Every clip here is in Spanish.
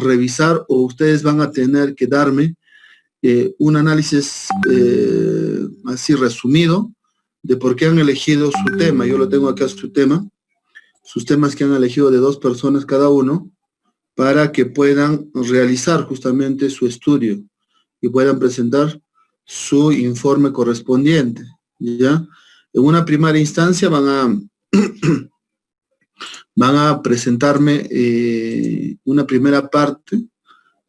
revisar o ustedes van a tener que darme un análisis así resumido de por qué han elegido su tema. Yo lo tengo acá, su tema, sus temas que han elegido de 2 personas cada uno, para que puedan realizar justamente su estudio y puedan presentar su informe correspondiente, ¿ya? En una primera instancia van a presentarme una primera parte,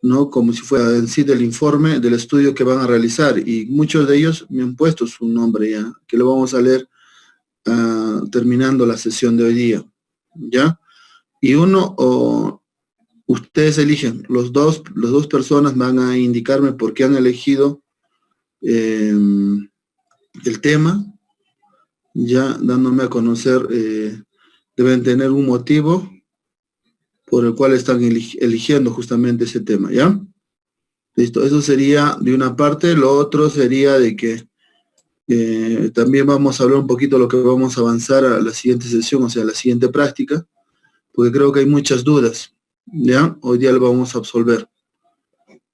¿no? Como si fuera en sí del informe, del estudio que van a realizar, y muchos de ellos me han puesto su nombre ya, que lo vamos a leer terminando la sesión de hoy día, ¿ya? Y ustedes eligen, las dos personas van a indicarme por qué han elegido el tema, ya dándome a conocer, deben tener un motivo por el cual están eligiendo justamente ese tema, ¿ya? Listo, eso sería de una parte. Lo otro sería de que también vamos a hablar un poquito de lo que vamos a avanzar a la siguiente sesión, o sea, a la siguiente práctica, porque creo que hay muchas dudas, ¿ya? Hoy día lo vamos a absolver.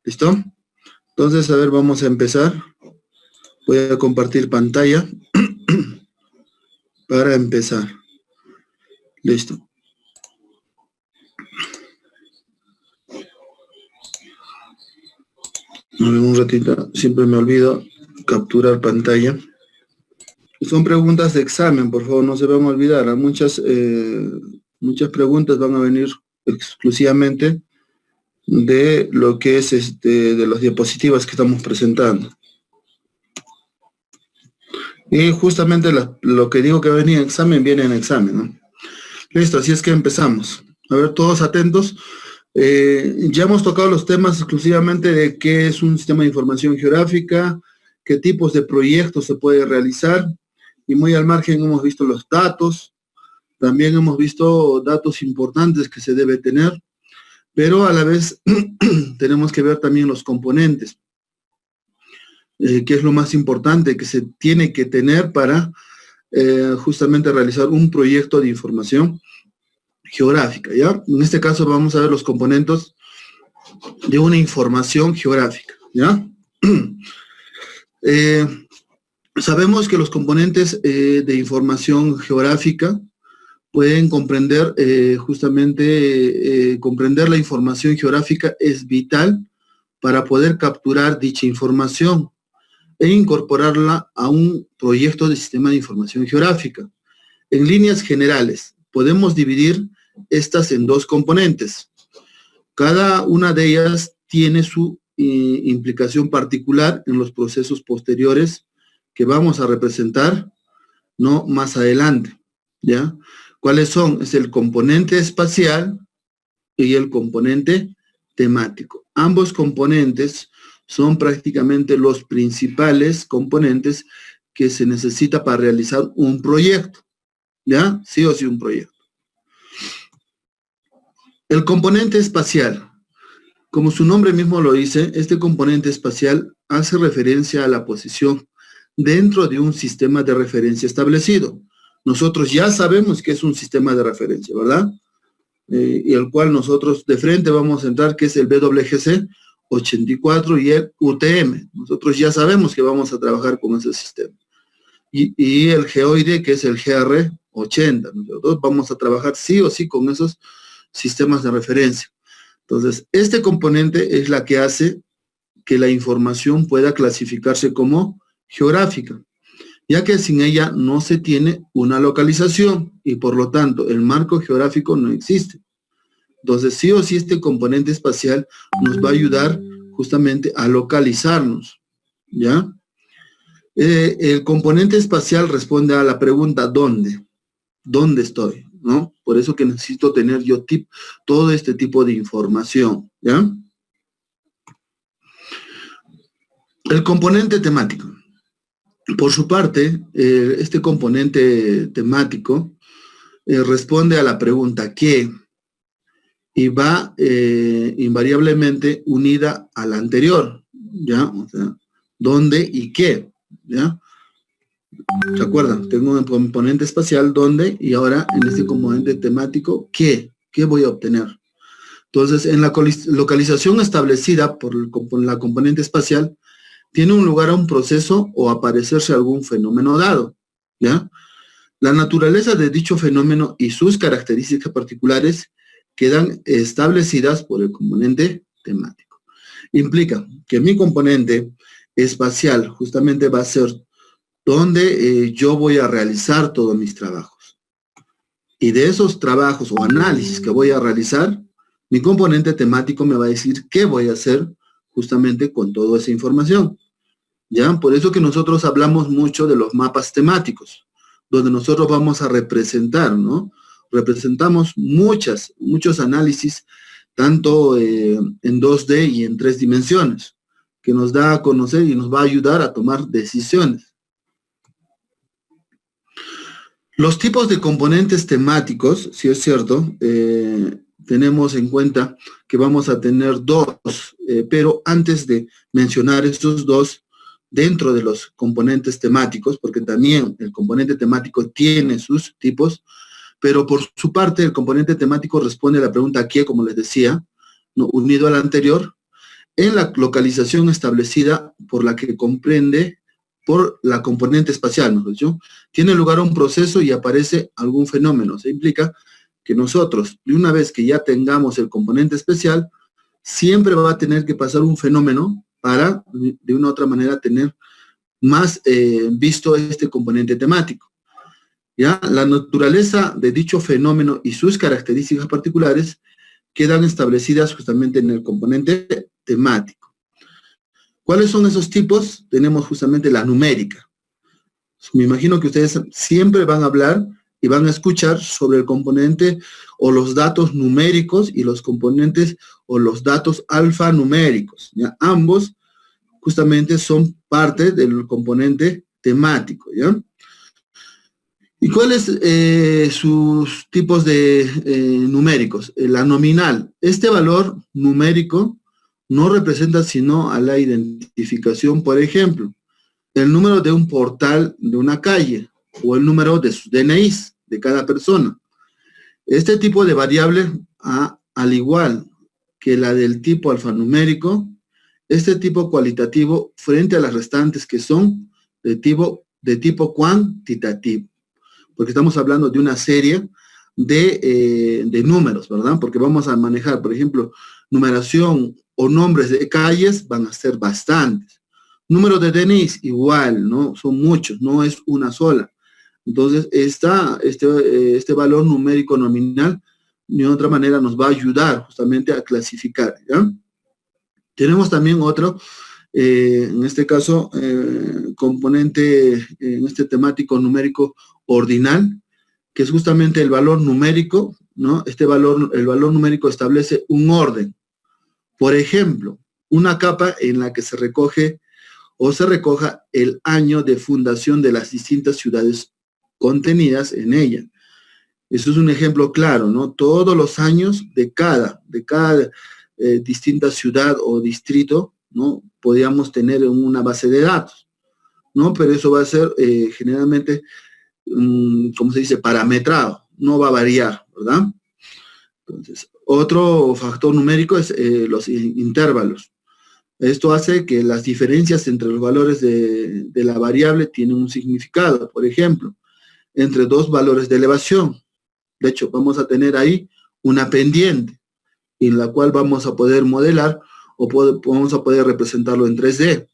¿Listo? Entonces, a ver, vamos a empezar. Voy a compartir pantalla para empezar. Listo. A ver, un ratito, siempre me olvido capturar pantalla. Son preguntas de examen, por favor, no se van a olvidar. Muchas preguntas van a venir exclusivamente de lo que es de las diapositivas que estamos presentando. Y justamente lo que digo que venía en examen, viene en examen, ¿no? Listo, así es que empezamos. A ver, todos atentos. Ya hemos tocado los temas exclusivamente de qué es un sistema de información geográfica, qué tipos de proyectos se puede realizar, y muy al margen hemos visto los datos, también hemos visto datos importantes que se debe tener, pero a la vez tenemos que ver también los componentes, que es lo más importante que se tiene que tener para justamente realizar un proyecto de información geográfica, ¿ya? En este caso vamos a ver los componentes de una información geográfica, ¿ya? Sabemos que los componentes de información geográfica pueden comprender comprender la información geográfica es vital para poder capturar dicha información e incorporarla a un proyecto de sistema de información geográfica. En líneas generales, podemos dividir estas en 2 componentes. Cada una de ellas tiene su implicación particular en los procesos posteriores que vamos a representar, ¿no?, más adelante, ¿ya? ¿Cuáles son? Es el componente espacial y el componente temático. Ambos componentes son prácticamente los principales componentes que se necesita para realizar un proyecto, ¿ya? Sí o sí un proyecto. El componente espacial, como su nombre mismo lo dice, este componente espacial hace referencia a la posición dentro de un sistema de referencia establecido. Nosotros ya sabemos que es un sistema de referencia, ¿verdad? Y el cual nosotros de frente vamos a entrar, que es el BWGC 84 y el UTM. Nosotros ya sabemos que vamos a trabajar con ese sistema. Y el geoide, que es el GR 80. Nosotros vamos a trabajar sí o sí con esos sistemas de referencia. Entonces, este componente es la que hace que la información pueda clasificarse como geográfica, ya que sin ella no se tiene una localización y por lo tanto el marco geográfico no existe. Entonces, sí o sí este componente espacial nos va a ayudar justamente a localizarnos, ¿ya? El componente espacial responde a la pregunta ¿dónde? ¿Dónde estoy? ¿No? Por eso que necesito tener yo todo este tipo de información, ¿ya? El componente temático. Por su parte, este componente temático responde a la pregunta ¿qué? Y va invariablemente unida a la anterior, ¿ya? O sea, ¿dónde y qué? ¿Ya? ¿Se acuerdan? Tengo un componente espacial, ¿dónde? Y ahora en este componente temático, ¿qué? ¿Qué voy a obtener? Entonces, en la localización establecida por la componente espacial, tiene un lugar a un proceso o aparecerse algún fenómeno dado, ¿ya? La naturaleza de dicho fenómeno y sus características particulares quedan establecidas por el componente temático. Implica que mi componente espacial justamente va a ser donde yo voy a realizar todos mis trabajos. Y de esos trabajos o análisis que voy a realizar, mi componente temático me va a decir qué voy a hacer justamente con toda esa información. ¿Ya? Por eso que nosotros hablamos mucho de los mapas temáticos, donde nosotros vamos a representar, ¿no? Representamos muchos análisis, tanto en 2D y en 3 dimensiones, que nos da a conocer y nos va a ayudar a tomar decisiones. Los tipos de componentes temáticos, si es cierto, tenemos en cuenta que vamos a tener 2, pero antes de mencionar estos 2, dentro de los componentes temáticos, porque también el componente temático tiene sus tipos, pero por su parte el componente temático responde a la pregunta ¿qué?, como les decía, ¿no?, unido al anterior, en la localización establecida por la que comprende por la componente espacial, ¿no? Tiene lugar un proceso y aparece algún fenómeno. Se implica que nosotros, de una vez que ya tengamos el componente especial, siempre va a tener que pasar un fenómeno para, de una u otra manera, tener más visto este componente temático. ¿Ya? La naturaleza de dicho fenómeno y sus características particulares quedan establecidas justamente en el componente temático. ¿Cuáles son esos tipos? Tenemos justamente la numérica. Me imagino que ustedes siempre van a hablar y van a escuchar sobre el componente o los datos numéricos y los componentes o los datos alfanuméricos. ¿Ya? Ambos justamente son parte del componente temático. ¿Ya? ¿Y cuáles sus tipos de numéricos? La nominal. Este valor numérico no representa sino a la identificación, por ejemplo, el número de un portal de una calle o el número de sus DNIs de cada persona. Este tipo de variable, al igual que la del tipo alfanumérico, este tipo cualitativo frente a las restantes que son de tipo cuantitativo, porque estamos hablando de una serie de números, ¿verdad? Porque vamos a manejar, por ejemplo, numeración o nombres de calles van a ser bastantes. Número de DNIs igual, ¿no? Son muchos, no es una sola. Entonces, este valor numérico nominal, de otra manera, nos va a ayudar justamente a clasificar, ¿ya? Tenemos también otro, en este caso, componente, en este temático numérico ordinal, que es justamente el valor numérico, ¿no? El valor numérico establece un orden. Por ejemplo, una capa en la que se recoge o se recoja el año de fundación de las distintas ciudades contenidas en ella. Eso es un ejemplo claro, ¿no? Todos los años de cada distinta ciudad o distrito, ¿no? Podríamos tener en una base de datos, ¿no? Pero eso va a ser generalmente, como se dice, parametrado, no va a variar, ¿verdad? Entonces, otro factor numérico es los intervalos. Esto hace que las diferencias entre los valores de la variable tienen un significado. Por ejemplo, entre 2 valores de elevación. De hecho, vamos a tener ahí una pendiente, en la cual vamos a poder modelar o vamos a poder representarlo en 3D.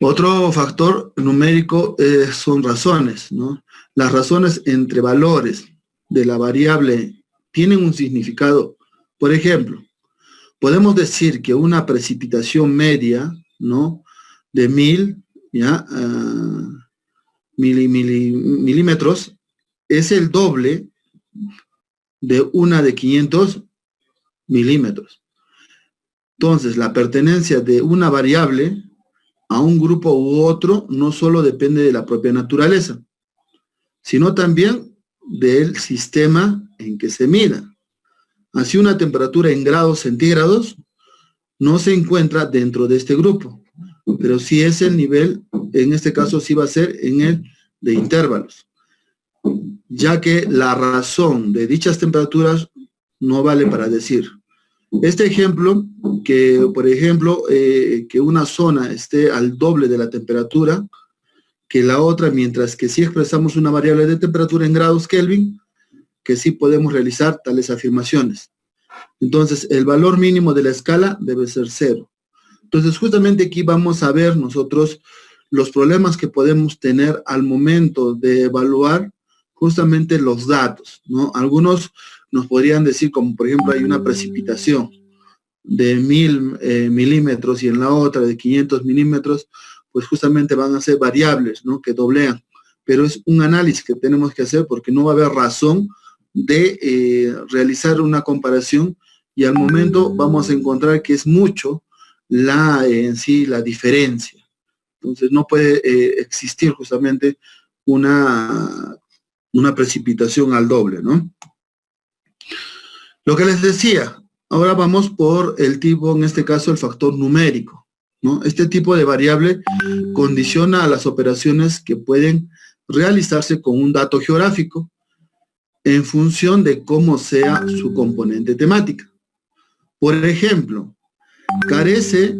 Otro factor numérico son razones, ¿no? Las razones entre valores de la variable tienen un significado. Por ejemplo, podemos decir que una precipitación media, ¿no?, de 1000, ¿ya?, milímetros es el doble de una de 500 milímetros. Entonces, la pertenencia de una variable a un grupo u otro no solo depende de la propia naturaleza, sino también del sistema en que se mida. Así, una temperatura en grados centígrados no se encuentra dentro de este grupo, pero sí es el nivel, en este caso sí va a ser en el de intervalos, ya que la razón de dichas temperaturas no vale para decir. Este ejemplo, que por ejemplo, que una zona esté al doble de la temperatura que la otra, mientras que si expresamos una variable de temperatura en grados Kelvin, que sí podemos realizar tales afirmaciones. Entonces, el valor mínimo de la escala debe ser 0. Entonces, justamente aquí vamos a ver nosotros los problemas que podemos tener al momento de evaluar justamente los datos, ¿no? Algunos nos podrían decir, como por ejemplo, hay una precipitación de 1000 milímetros y en la otra de 500 milímetros, pues justamente van a ser variables, ¿no? Que doblean. Pero es un análisis que tenemos que hacer porque no va a haber razón de realizar una comparación y al momento vamos a encontrar que es mucho en sí la diferencia. Entonces no puede existir justamente una precipitación al doble, ¿no? Lo que les decía, ahora vamos por el tipo, en este caso el factor numérico, ¿no? Este tipo de variable condiciona a las operaciones que pueden realizarse con un dato geográfico en función de cómo sea su componente temática. Por ejemplo, carece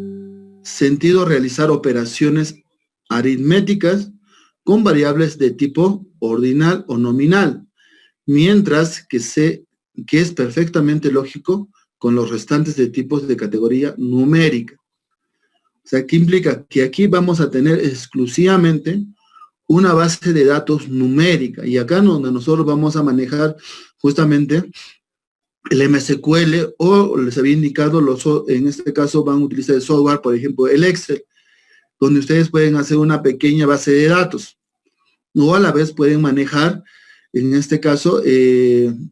sentido realizar operaciones aritméticas con variables de tipo ordinal o nominal, mientras que es perfectamente lógico con los restantes de tipos de categoría numérica. O sea, ¿qué implica? Que aquí vamos a tener exclusivamente una base de datos numérica, y acá donde nosotros vamos a manejar justamente el MSQL, o les había indicado, en este caso van a utilizar el software, por ejemplo, el Excel, donde ustedes pueden hacer una pequeña base de datos, o a la vez pueden manejar, en este caso, el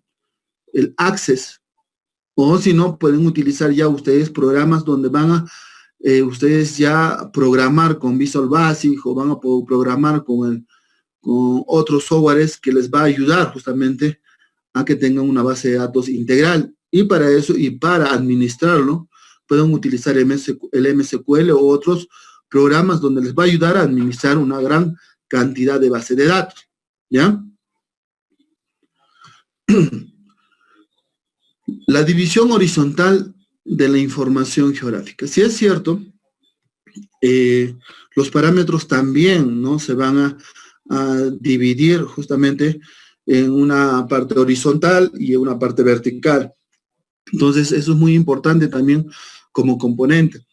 Access, o si no, pueden utilizar ya ustedes programas donde van a ustedes ya programar con Visual Basic, o van a poder programar con otros softwares que les va a ayudar justamente a que tengan una base de datos integral. Y para eso, y para administrarlo, pueden utilizar el MSQL o otros programas donde les va a ayudar a administrar una gran cantidad de base de datos, ¿ya? La división horizontal de la información geográfica. Si es cierto, los parámetros también, ¿no? Se van a dividir justamente en una parte horizontal y en una parte vertical. Entonces, eso es muy importante también como componente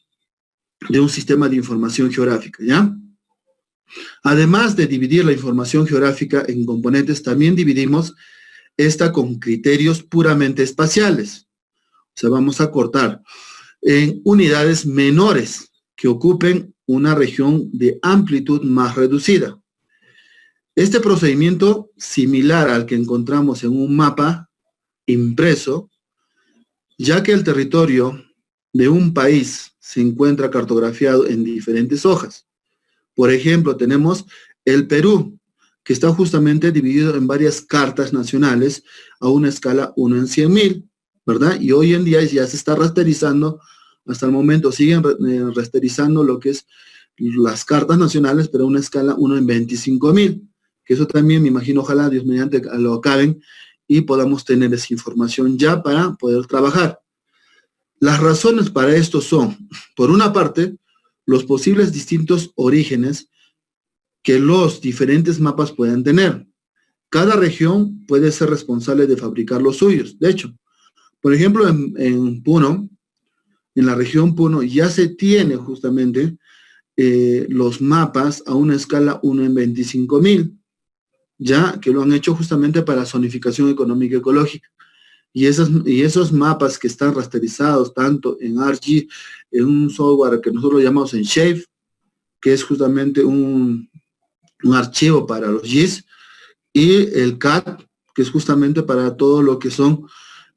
de un sistema de información geográfica, ¿ya? Además de dividir la información geográfica en componentes, también dividimos esta con criterios puramente espaciales. O sea, vamos a cortar en unidades menores que ocupen una región de amplitud más reducida. Este procedimiento, similar al que encontramos en un mapa impreso, ya que el territorio de un país se encuentra cartografiado en diferentes hojas. Por ejemplo, tenemos el Perú, que está justamente dividido en varias cartas nacionales a una escala 1 en 100.000, ¿verdad? Y hoy en día ya se está rasterizando, hasta el momento siguen rasterizando lo que es las cartas nacionales, pero a una escala 1 en 25.000, que eso también me imagino, ojalá Dios mediante lo acaben y podamos tener esa información ya para poder trabajar. Las razones para esto son, por una parte, los posibles distintos orígenes que los diferentes mapas pueden tener. Cada región puede ser responsable de fabricar los suyos. De hecho, por ejemplo, en Puno, en la región Puno, ya se tiene justamente los mapas a una escala 1 en 25.000, ya que lo han hecho justamente para zonificación económica y ecológica. Y esos mapas que están rasterizados tanto en ArcGIS, en un software que nosotros llamamos en Shape, que es justamente un archivo para los GIS, y el CAD, que es justamente para todo lo que son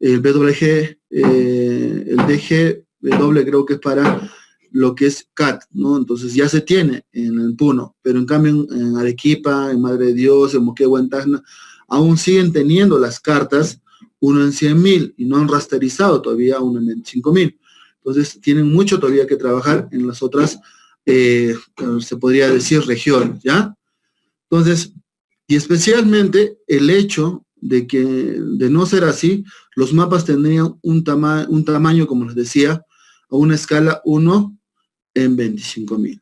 el WG, el DGW, creo que es para lo que es CAD, ¿no? Entonces ya se tiene en el Puno, pero en cambio en Arequipa, en Madre de Dios, en Moquegua, en Tacna, aún siguen teniendo las cartas 1 en 100.000 y no han rasterizado todavía 1 en 25.000. Entonces tienen mucho todavía que trabajar en las otras, se podría decir, regiones, ¿ya? Entonces, y especialmente el hecho de no ser así, los mapas tendrían un tamaño, como les decía, a una escala 1 en 25.000,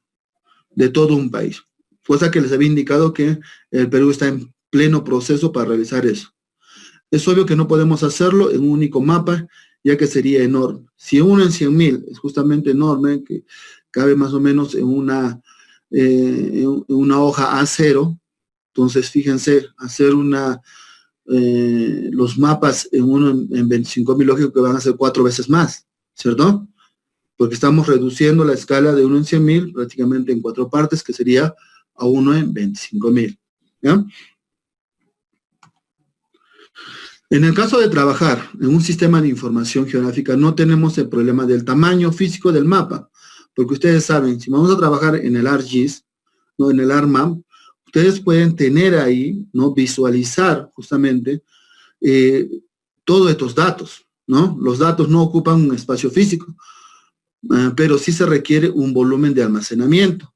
de todo un país. Cosa que les había indicado que el Perú está en pleno proceso para realizar eso. Es obvio que no podemos hacerlo en un único mapa, ya que sería enorme. Si 1 en 100.000 es justamente enorme, que cabe más o menos en una hoja A0, entonces fíjense, hacer los mapas en 25.000, lógico que van a ser 4 veces más, ¿cierto? Porque estamos reduciendo la escala de 1 en 100.000 prácticamente en 4 partes, que sería a 1 en 25.000, ¿ya? En el caso de trabajar en un sistema de información geográfica, no tenemos el problema del tamaño físico del mapa, porque ustedes saben, si vamos a trabajar en el ArcGIS, ¿no? En el ArcMap, ustedes pueden tener ahí, ¿no? Visualizar justamente todos estos datos, ¿no? Los datos no ocupan un espacio físico, pero sí se requiere un volumen de almacenamiento,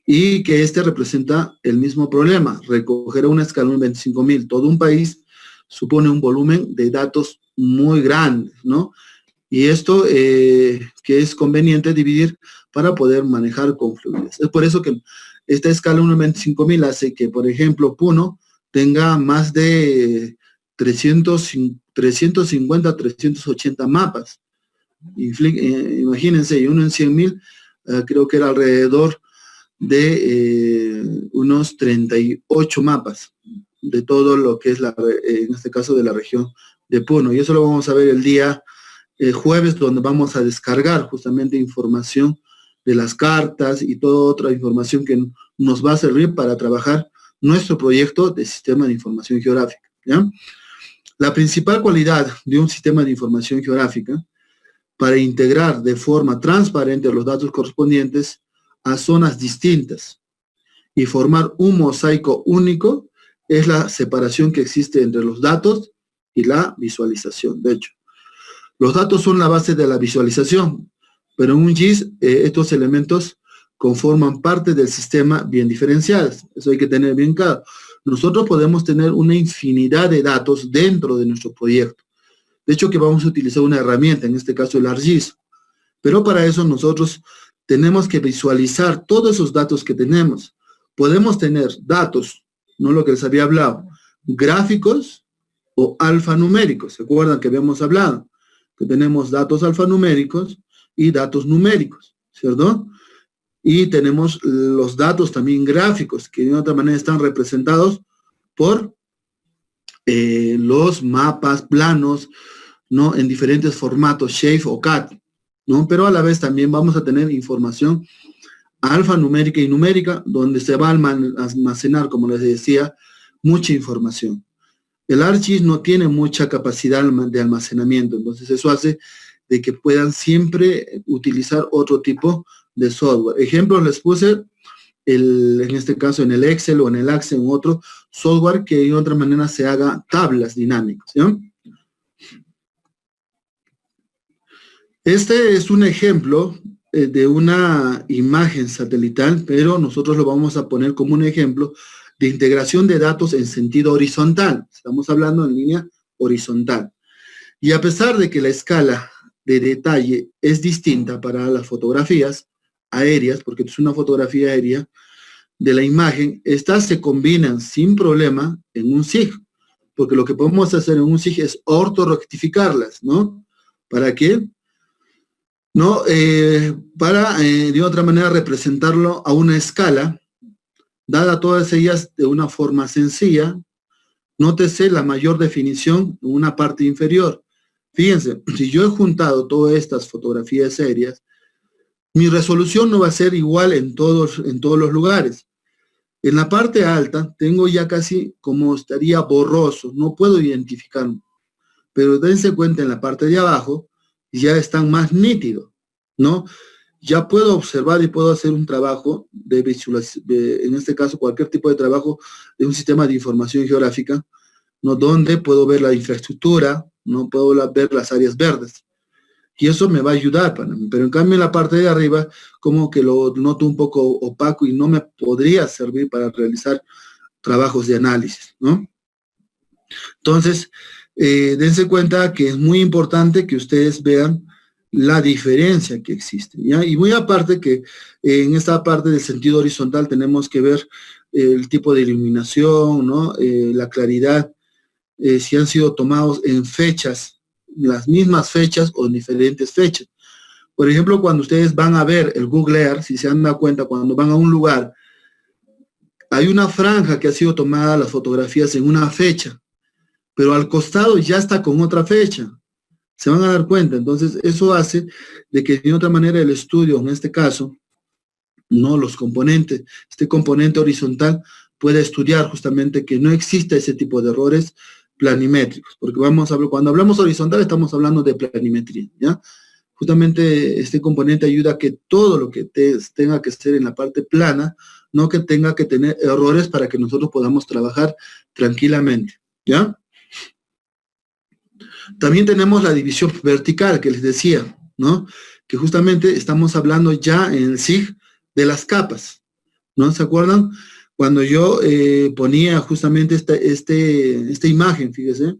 y que este representa el mismo problema. Recoger a una escala de 25.000 todo un país supone un volumen de datos muy grande, ¿no? Y esto que es conveniente dividir para poder manejar con fluidez. Es por eso que esta escala 1 en 25.000 hace que, por ejemplo, Puno tenga más de 350, 380 mapas. Imagínense, y 1 en 100.000, creo que era alrededor de unos 38 mapas de todo lo que es, en este caso, de la región de Puno. Y eso lo vamos a ver el día jueves, donde vamos a descargar justamente información de las cartas y toda otra información que nos va a servir para trabajar nuestro proyecto de sistema de información geográfica, ¿ya? La principal cualidad de un sistema de información geográfica para integrar de forma transparente los datos correspondientes a zonas distintas y formar un mosaico único es la separación que existe entre los datos y la visualización. De hecho, los datos son la base de la visualización, pero en un GIS estos elementos conforman parte del sistema bien diferenciados. Eso hay que tener bien claro. Nosotros podemos tener una infinidad de datos dentro de nuestro proyecto. De hecho, que vamos a utilizar una herramienta, en este caso el ArcGIS. Pero para eso nosotros tenemos que visualizar todos esos datos que tenemos. Podemos tener datos, no lo que les había hablado, gráficos o alfanuméricos. ¿Se acuerdan que habíamos hablado? Que tenemos datos alfanuméricos y datos numéricos, ¿cierto? Y tenemos los datos también gráficos, que de otra manera están representados por los mapas planos, ¿no? En diferentes formatos, Shape o CAD, ¿no? Pero a la vez también vamos a tener información alfanumérica y numérica, donde se va a almacenar, como les decía, mucha información. El ArcGIS no tiene mucha capacidad de almacenamiento, entonces eso hace de que puedan siempre utilizar otro tipo de software. Ejemplos les puse, en este caso en el Excel o en el Access, en otro software que de otra manera se haga tablas dinámicas, ¿sí? Este es un ejemplo de una imagen satelital, pero nosotros lo vamos a poner como un ejemplo de integración de datos en sentido horizontal. Estamos hablando en línea horizontal. Y a pesar de que la escala de detalle es distinta para las fotografías aéreas, porque es una fotografía aérea de la imagen, estas se combinan sin problema en un SIG, porque lo que podemos hacer en un SIG es ortorrectificarlas, ¿no? ¿Para qué? ¿No? Para, de otra manera, representarlo a una escala, dada todas ellas de una forma sencilla. Nótese la mayor definición en una parte inferior. Fíjense, si yo he juntado todas estas fotografías aéreas, mi resolución no va a ser igual en todos los lugares. En la parte alta tengo ya casi como estaría borroso, no puedo identificarlo. Pero dense cuenta, en la parte de abajo ya están más nítidos, ¿no? Ya puedo observar y puedo hacer un trabajo de visualización, en este caso cualquier tipo de trabajo de un sistema de información geográfica, ¿no? Donde puedo ver la infraestructura, no puedo ver las áreas verdes. Y eso me va a ayudar para mí. Pero en cambio en la parte de arriba, como que lo noto un poco opaco y no me podría servir para realizar trabajos de análisis, ¿no? Entonces, dense cuenta que es muy importante que ustedes vean la diferencia que existe, ¿ya? Y muy aparte que en esta parte del sentido horizontal tenemos que ver el tipo de iluminación, ¿no? La claridad, si han sido tomados en fechas, las mismas fechas o en diferentes fechas. Por ejemplo, cuando ustedes van a ver el Google Earth, si se han dado cuenta, cuando van a un lugar, hay una franja que ha sido tomada las fotografías en una fecha, pero al costado ya está con otra fecha. Se van a dar cuenta. Entonces, eso hace de que de otra manera el estudio, en este caso, no los componentes, este componente horizontal puede estudiar justamente que no exista ese tipo de errores planimétricos, porque vamos a ver, cuando hablamos horizontal estamos hablando de planimetría, ¿ya? Justamente este componente ayuda a que todo lo que tenga que ser en la parte plana, no que tenga que tener errores para que nosotros podamos trabajar tranquilamente, ¿ya? También tenemos la división vertical que les decía, ¿no? Que justamente estamos hablando ya en el SIG de las capas, ¿no? ¿Se acuerdan? Cuando yo ponía justamente esta imagen, fíjese,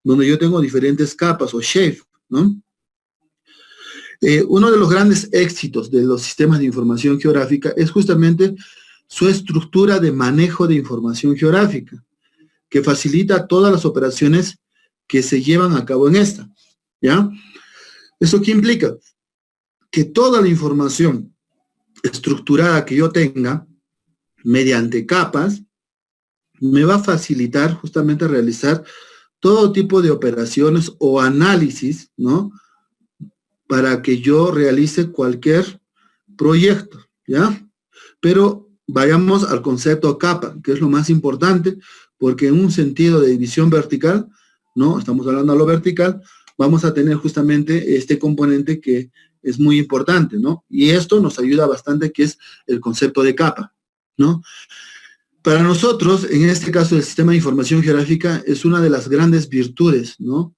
donde yo tengo diferentes capas o shape, ¿no? Uno de los grandes éxitos de los sistemas de información geográfica es justamente su estructura de manejo de información geográfica, que facilita todas las operaciones que se llevan a cabo en esta, ¿ya? ¿Eso qué implica? Que toda la información estructurada que yo tenga, mediante capas, me va a facilitar justamente realizar todo tipo de operaciones o análisis, ¿no? Para que yo realice cualquier proyecto, ¿ya? Pero vayamos al concepto capa, que es lo más importante, porque en un sentido de división vertical, ¿no? Estamos hablando a lo vertical, vamos a tener justamente este componente que es muy importante, ¿no? Y esto nos ayuda bastante, que es el concepto de capa, ¿no? Para nosotros, en este caso, el sistema de información geográfica es una de las grandes virtudes, ¿no?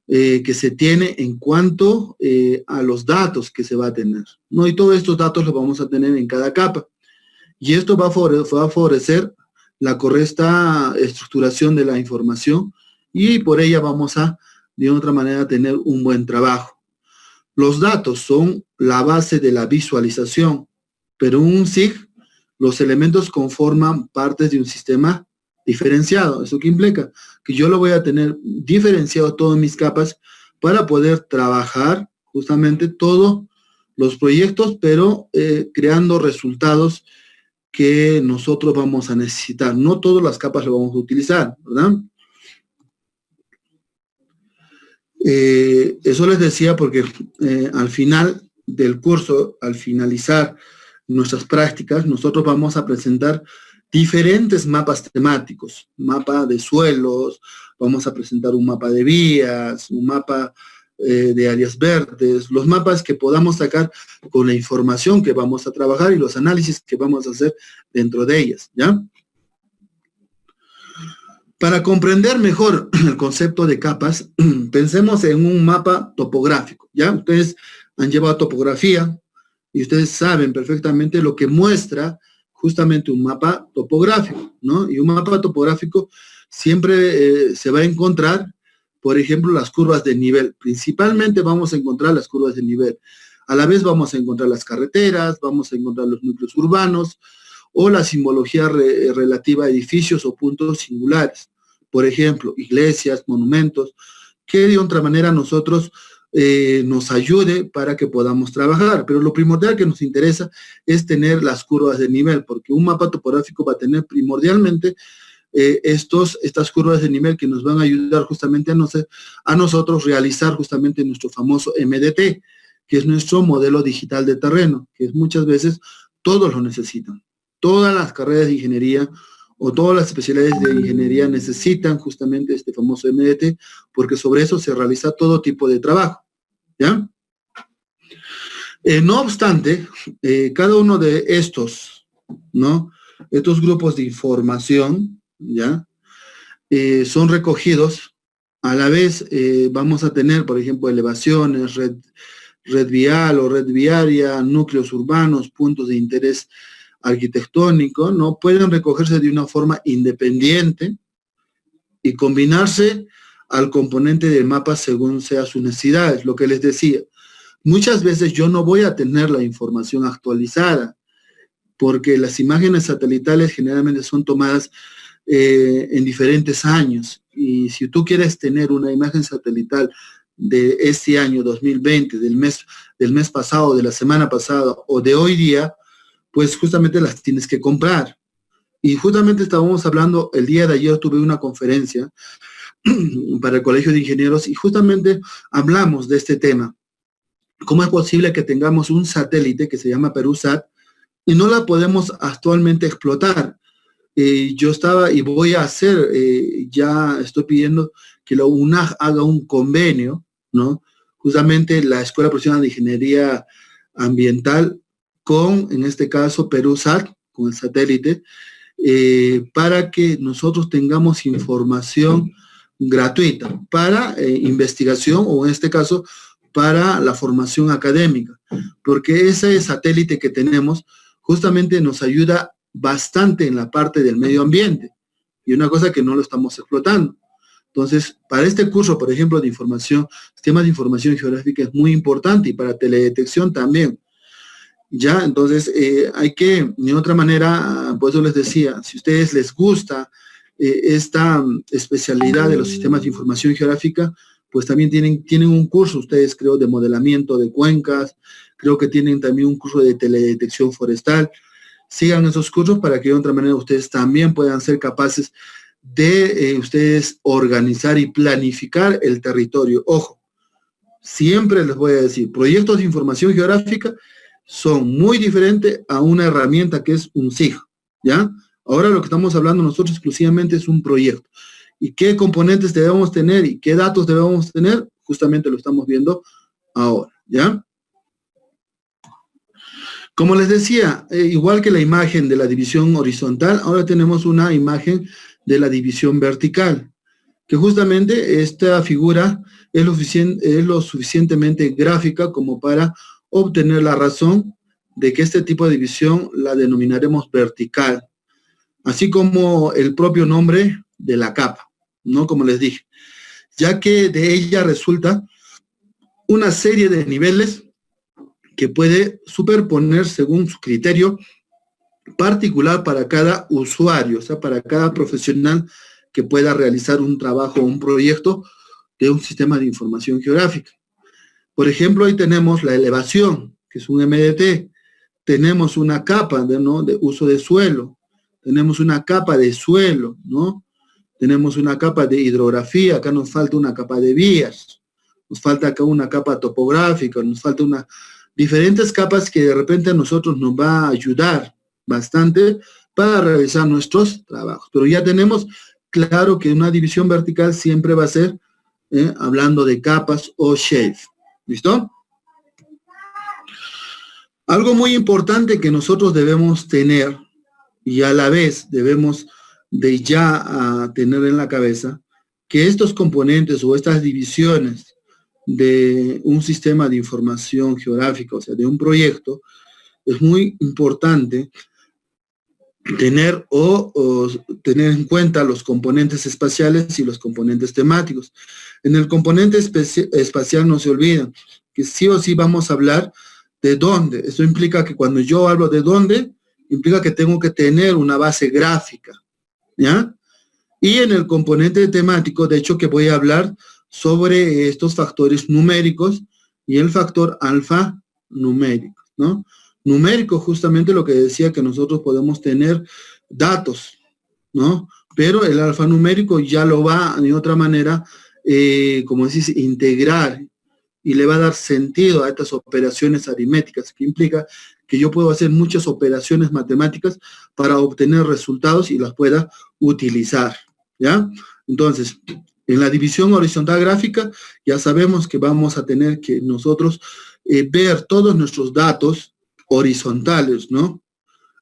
Que se tiene en cuanto a los datos que se va a tener, ¿no? Y todos estos datos los vamos a tener en cada capa. Y esto va a favorecer la correcta estructuración de la información y por ella vamos a, de otra manera, tener un buen trabajo. Los datos son la base de la visualización, pero en un SIG, los elementos conforman partes de un sistema diferenciado. ¿Eso qué implica? Que yo lo voy a tener diferenciado todas mis capas para poder trabajar justamente todos los proyectos, pero creando resultados que nosotros vamos a necesitar. No todas las capas lo vamos a utilizar, ¿verdad? Eso les decía porque al final del curso, al finalizar nuestras prácticas, nosotros vamos a presentar diferentes mapas temáticos, mapa de suelos, vamos a presentar un mapa de vías, un mapa de áreas verdes, los mapas que podamos sacar con la información que vamos a trabajar y los análisis que vamos a hacer dentro de ellas, ¿ya? Para comprender mejor el concepto de capas, pensemos en un mapa topográfico, ¿ya? Ustedes han llevado topografía y ustedes saben perfectamente lo que muestra justamente un mapa topográfico, ¿no? Y un mapa topográfico siempre se va a encontrar, por ejemplo, las curvas de nivel. Principalmente vamos a encontrar las curvas de nivel. A la vez vamos a encontrar las carreteras, vamos a encontrar los núcleos urbanos o la simbología relativa a edificios o puntos singulares. Por ejemplo, iglesias, monumentos, que de otra manera nosotros nos ayude para que podamos trabajar. Pero lo primordial que nos interesa es tener las curvas de nivel, porque un mapa topográfico va a tener primordialmente estas curvas de nivel que nos van a ayudar justamente a nosotros realizar justamente nuestro famoso MDT, que es nuestro modelo digital de terreno, que muchas veces todos lo necesitan. Todas las carreras de ingeniería o todas las especialidades de ingeniería necesitan justamente este famoso MDT, porque sobre eso se realiza todo tipo de trabajo, ¿ya? No obstante, cada uno de estos, ¿no? Estos grupos de información, ¿ya? Son recogidos, a la vez vamos a tener, por ejemplo, elevaciones, red vial o red viaria, núcleos urbanos, puntos de interés arquitectónico, ¿no? Pueden recogerse de una forma independiente, y combinarse al componente del mapa según sea sus necesidades. Lo que les decía, muchas veces yo no voy a tener la información actualizada, porque las imágenes satelitales generalmente son tomadas en diferentes años. Y si tú quieres tener una imagen satelital de este año 2020, del mes pasado, de la semana pasada o de hoy día, pues justamente las tienes que comprar. Y justamente estábamos hablando, el día de ayer tuve una conferencia para el Colegio de Ingenieros y justamente hablamos de este tema. ¿Cómo es posible que tengamos un satélite que se llama PeruSat y no la podemos actualmente explotar? Yo estaba y voy a hacer, ya estoy pidiendo que la UNAG haga un convenio, ¿no? Justamente la Escuela Profesional de Ingeniería Ambiental con, en este caso, PeruSat, con el satélite, para que nosotros tengamos información gratuita para investigación o en este caso para la formación académica, porque ese satélite que tenemos justamente nos ayuda bastante en la parte del medio ambiente y una cosa que no lo estamos explotando. Entonces, para este curso, por ejemplo, de información, sistemas de información geográfica es muy importante y para teledetección también. Ya, entonces hay que, de otra manera, por eso les decía, si a ustedes les gusta esta especialidad de los sistemas de información geográfica, pues también tienen un curso, ustedes creo, de modelamiento de cuencas, creo que tienen también un curso de teledetección forestal. Sigan esos cursos para que de otra manera ustedes también puedan ser capaces de ustedes organizar y planificar el territorio. Ojo, siempre les voy a decir, proyectos de información geográfica son muy diferentes a una herramienta que es un SIG, ¿ya? Ahora lo que estamos hablando nosotros exclusivamente es un proyecto. ¿Y qué componentes debemos tener y qué datos debemos tener? Justamente lo estamos viendo ahora, ¿ya? Como les decía, igual que la imagen de la división horizontal, ahora tenemos una imagen de la división vertical, que justamente esta figura es lo suficientemente gráfica como para obtener la razón de que este tipo de división la denominaremos vertical, así como el propio nombre de la capa, ¿no? Como les dije, ya que de ella resulta una serie de niveles que puede superponer según su criterio particular para cada usuario, o sea, para cada profesional que pueda realizar un trabajo o un proyecto de un sistema de información geográfica. Por ejemplo, ahí tenemos la elevación, que es un MDT, tenemos una capa ¿no? de uso de suelo, tenemos una capa de suelo, ¿no? Tenemos una capa de hidrografía, acá nos falta una capa de vías, nos falta acá una capa topográfica, nos falta diferentes capas que de repente a nosotros nos va a ayudar bastante para realizar nuestros trabajos. Pero ya tenemos claro que una división vertical siempre va a ser hablando de capas o shade. ¿Listo? Algo muy importante que nosotros debemos tener y a la vez debemos de ya tener en la cabeza que estos componentes o estas divisiones de un sistema de información geográfica, o sea, de un proyecto, es muy importante tener tener en cuenta los componentes espaciales y los componentes temáticos. En el componente espacial no se olviden que sí o sí vamos a hablar de dónde. Eso implica que cuando yo hablo de dónde, implica que tengo que tener una base gráfica, ¿ya? Y en el componente temático, de hecho, que voy a hablar sobre estos factores numéricos y el factor alfanumérico, ¿no? Numérico, justamente lo que decía que nosotros podemos tener datos, ¿no? Pero el alfanumérico ya lo va de otra manera, como decís, integrar y le va a dar sentido a estas operaciones aritméticas, que implica que yo puedo hacer muchas operaciones matemáticas para obtener resultados y las pueda utilizar, ¿ya? Entonces, en la división horizontal gráfica ya sabemos que vamos a tener que nosotros ver todos nuestros datos horizontales, ¿no?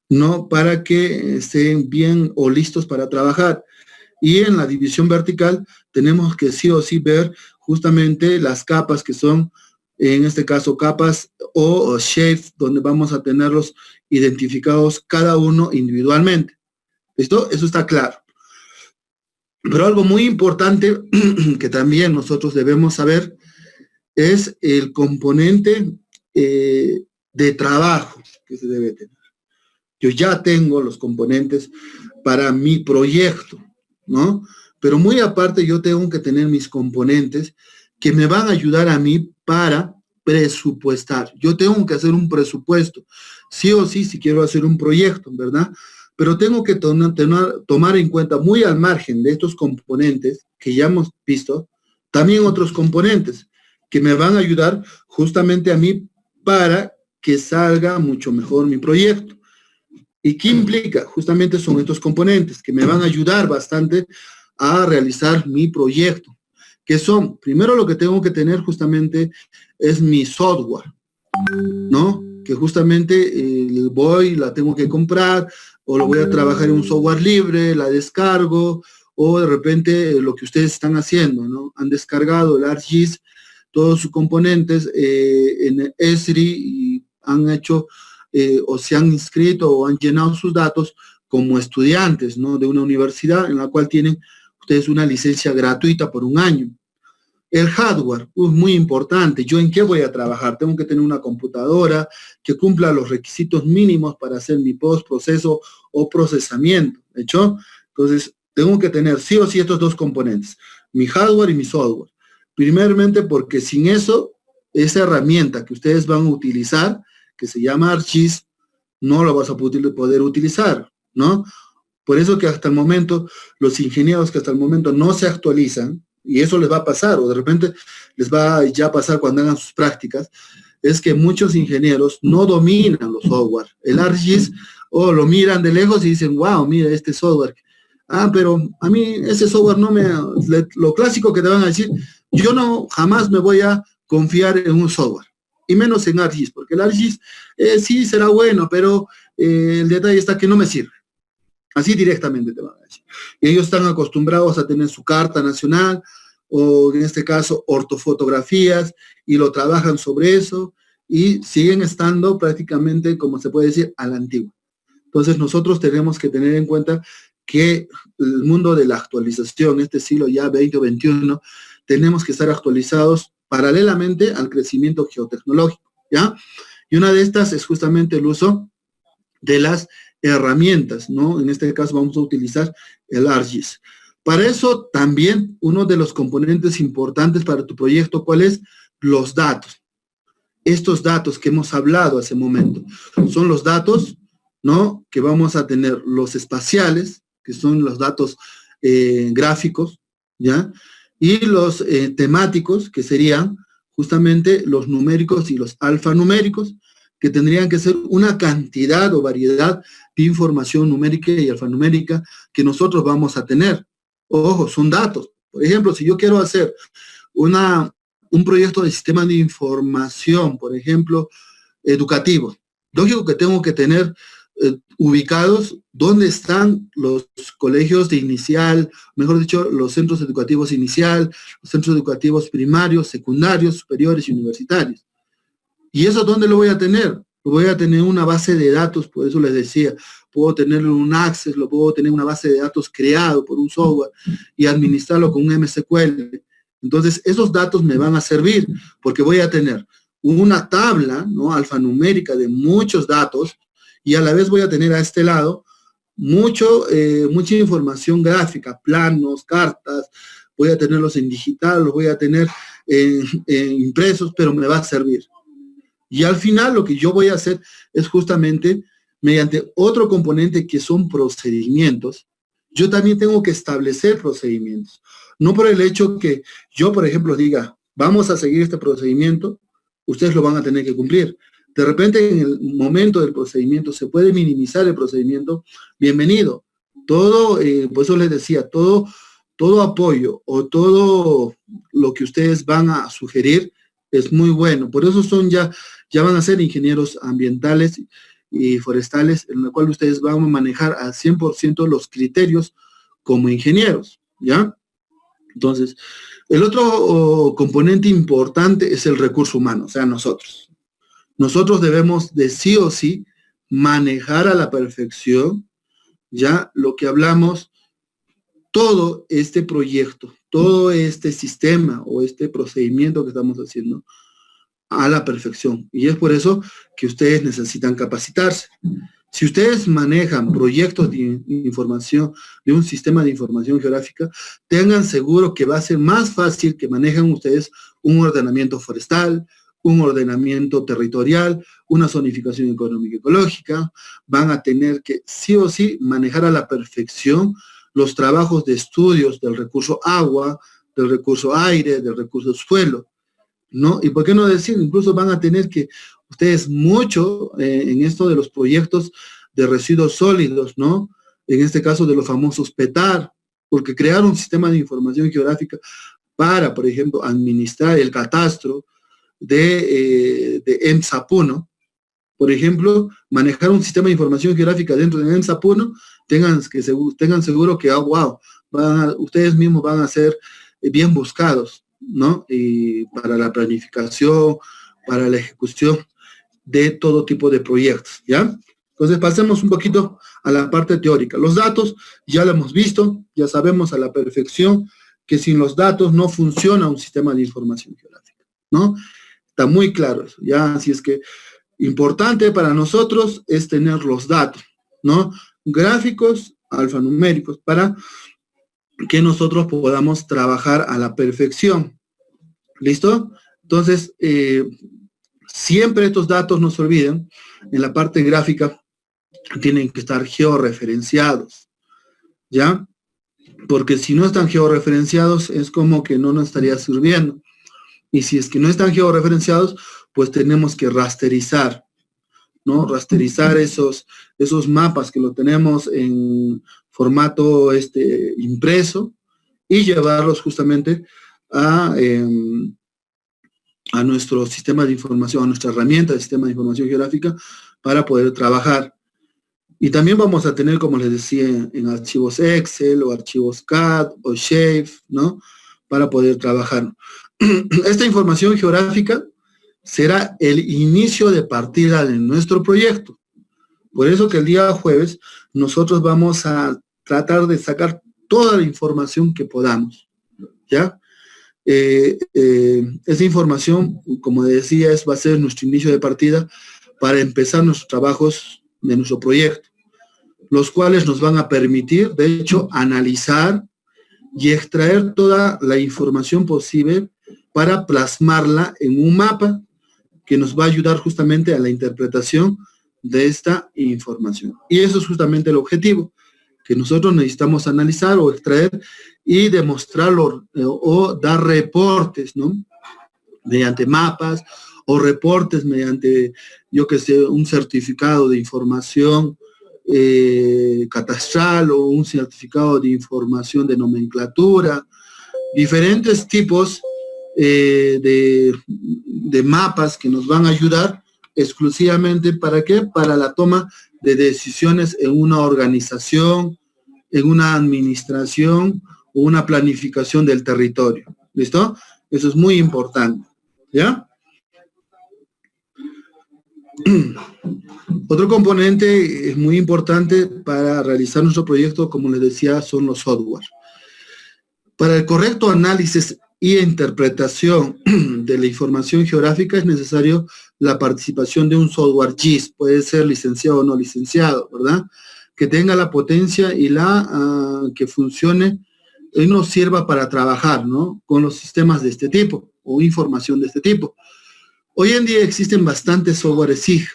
No para que estén bien o listos para trabajar. Y en la división vertical tenemos que sí o sí ver justamente las capas que son, en este caso, capas o shapes, donde vamos a tenerlos identificados cada uno individualmente. ¿Listo? Eso está claro. Pero algo muy importante que también nosotros debemos saber es el componente de trabajo que se debe tener. Yo ya tengo los componentes para mi proyecto, ¿no? Pero muy aparte yo tengo que tener mis componentes que me van a ayudar a mí para presupuestar. Yo tengo que hacer un presupuesto, sí o sí, si quiero hacer un proyecto, ¿verdad? Pero tengo que tomar en cuenta muy al margen de estos componentes que ya hemos visto, también otros componentes que me van a ayudar justamente a mí para que salga mucho mejor mi proyecto. ¿Y qué implica? Justamente son estos componentes que me van a ayudar bastante a realizar mi proyecto, que son, primero lo que tengo que tener justamente es mi software, ¿no? Que justamente la tengo que comprar, o lo voy a trabajar en un software libre, la descargo, o de repente lo que ustedes están haciendo, ¿no? Han descargado el ArcGIS, todos sus componentes en Esri y han hecho o se han inscrito o han llenado sus datos como estudiantes, ¿no? De una universidad en la cual tienen ustedes una licencia gratuita por un año. El hardware es muy importante. ¿Yo en qué voy a trabajar? Tengo que tener una computadora que cumpla los requisitos mínimos para hacer mi proceso o procesamiento. ¿De hecho? Entonces, tengo que tener sí o sí estos dos componentes, mi hardware y mi software. Primeramente porque sin eso, esa herramienta que ustedes van a utilizar, que se llama ArcGIS, no lo vas a poder utilizar, ¿no? Por eso que hasta el momento, los ingenieros que hasta el momento no se actualizan, y eso les va a pasar, o de repente les va a ya pasar cuando hagan sus prácticas, es que muchos ingenieros no dominan los software. El ArcGIS, o lo miran de lejos y dicen, wow, mira este software. Ah, pero a mí ese software no me... Lo clásico que te van a decir, yo no jamás me voy a confiar en un software, y menos en ArcGIS, porque el ArcGIS sí será bueno, pero el detalle está que no me sirve. Así directamente te van a decir. Ellos están acostumbrados a tener su carta nacional o en este caso ortofotografías y lo trabajan sobre eso y siguen estando prácticamente, como se puede decir, a la antigua. Entonces nosotros tenemos que tener en cuenta que el mundo de la actualización, este siglo ya 20 o 21, tenemos que estar actualizados paralelamente al crecimiento geotecnológico, ¿ya? Y una de estas es justamente el uso de las herramientas, ¿no? En este caso vamos a utilizar el ArcGIS. Para eso también uno de los componentes importantes para tu proyecto, ¿cuál es? Los datos. Estos datos que hemos hablado hace un momento son los datos, ¿no? Que vamos a tener los espaciales, que son los datos gráficos, ¿ya? Y los temáticos, que serían justamente los numéricos y los alfanuméricos, que tendrían que ser una cantidad o variedad de información numérica y alfanumérica que nosotros vamos a tener. Ojo, son datos. Por ejemplo, si yo quiero hacer un proyecto de sistema de información, por ejemplo, educativo, lógico que tengo que tener ubicados dónde están los colegios de inicial, mejor dicho, los centros educativos inicial, los centros educativos primarios, secundarios, superiores y universitarios. ¿Y eso dónde lo voy a tener? Lo voy a tener en una base de datos, por eso les decía, puedo tenerlo en un Access, lo puedo tener en una base de datos creado por un software y administrarlo con un MSQL. Entonces, esos datos me van a servir porque voy a tener una tabla, ¿no? Alfanumérica de muchos datos y a la vez voy a tener a este lado mucha información gráfica, planos, cartas, voy a tenerlos en digital, los voy a tener impresos, pero me va a servir. Y al final lo que yo voy a hacer es justamente, mediante otro componente que son procedimientos, yo también tengo que establecer procedimientos. No por el hecho que yo, por ejemplo, diga, vamos a seguir este procedimiento, ustedes lo van a tener que cumplir. De repente, en el momento del procedimiento, se puede minimizar el procedimiento, bienvenido. Todo, por eso les decía, todo apoyo o todo lo que ustedes van a sugerir es muy bueno. Por eso ya van a ser ingenieros ambientales y forestales, en el cual ustedes van a manejar al 100% los criterios como ingenieros, ¿ya? Entonces, el otro componente importante es el recurso humano, o sea, nosotros. Nosotros debemos de sí o sí manejar a la perfección, ya lo que hablamos todo este proyecto, todo este sistema o este procedimiento que estamos haciendo a la perfección. Y es por eso que ustedes necesitan capacitarse. Si ustedes manejan proyectos de información, de un sistema de información geográfica, tengan seguro que va a ser más fácil que manejen ustedes un ordenamiento forestal, un ordenamiento territorial, una zonificación económica ecológica. Van a tener que sí o sí manejar a la perfección los trabajos de estudios del recurso agua, del recurso aire, del recurso suelo, ¿no? Y por qué no decir, incluso van a tener que ustedes mucho en esto de los proyectos de residuos sólidos, ¿no? En este caso de los famosos PETAR, porque crear un sistema de información geográfica para, por ejemplo, administrar el catastro de EMSA Puno, por ejemplo, manejar un sistema de información geográfica dentro de EMSA Puno, tengan seguro que, wow, ustedes mismos van a ser bien buscados, ¿no? Y para la planificación, para la ejecución de todo tipo de proyectos, ¿ya? Entonces pasemos un poquito a la parte teórica. Los datos ya lo hemos visto, ya sabemos a la perfección que sin los datos no funciona un sistema de información geográfica, ¿no? Está muy claro eso, ¿ya? Así es que importante para nosotros es tener los datos, ¿no? Gráficos, alfanuméricos, para que nosotros podamos trabajar a la perfección. ¿Listo? Entonces, siempre estos datos, no se olviden, en la parte gráfica tienen que estar georreferenciados, ¿ya? Porque si no están georreferenciados, es como que no nos estaría sirviendo. Y si es que no están georreferenciados, pues tenemos que rasterizar, ¿no? Rasterizar esos mapas que lo tenemos en formato impreso y llevarlos justamente a nuestro sistema de información, a nuestra herramienta de sistema de información geográfica para poder trabajar. Y también vamos a tener, como les decía, en archivos Excel o archivos CAD o Shape, ¿no? Para poder trabajar. Esta información geográfica será el inicio de partida de nuestro proyecto. Por eso que el día jueves nosotros vamos a tratar de sacar toda la información que podamos, ¿ya? Esa información, como decía, va a ser nuestro inicio de partida para empezar nuestros trabajos de nuestro proyecto, los cuales nos van a permitir, de hecho, analizar y extraer toda la información posible para plasmarla en un mapa que nos va a ayudar justamente a la interpretación de esta información. Y eso es justamente el objetivo, que nosotros necesitamos analizar o extraer y demostrarlo o dar reportes, ¿no? Mediante mapas o reportes mediante, yo que sé, un certificado de información catastral o un certificado de información de nomenclatura, diferentes tipos de mapas que nos van a ayudar exclusivamente ¿para qué? Para la toma de decisiones en una organización, en una administración o una planificación del territorio. ¿Listo? Eso es muy importante. ¿Ya? Otro componente muy importante para realizar nuestro proyecto, como les decía, son los software. Para el correcto análisis y interpretación de la información geográfica es necesario la participación de un software GIS, puede ser licenciado o no licenciado, ¿verdad? Que tenga la potencia y que funcione y nos sirva para trabajar, ¿no? Con los sistemas de este tipo o información de este tipo. Hoy en día existen bastantes software SIG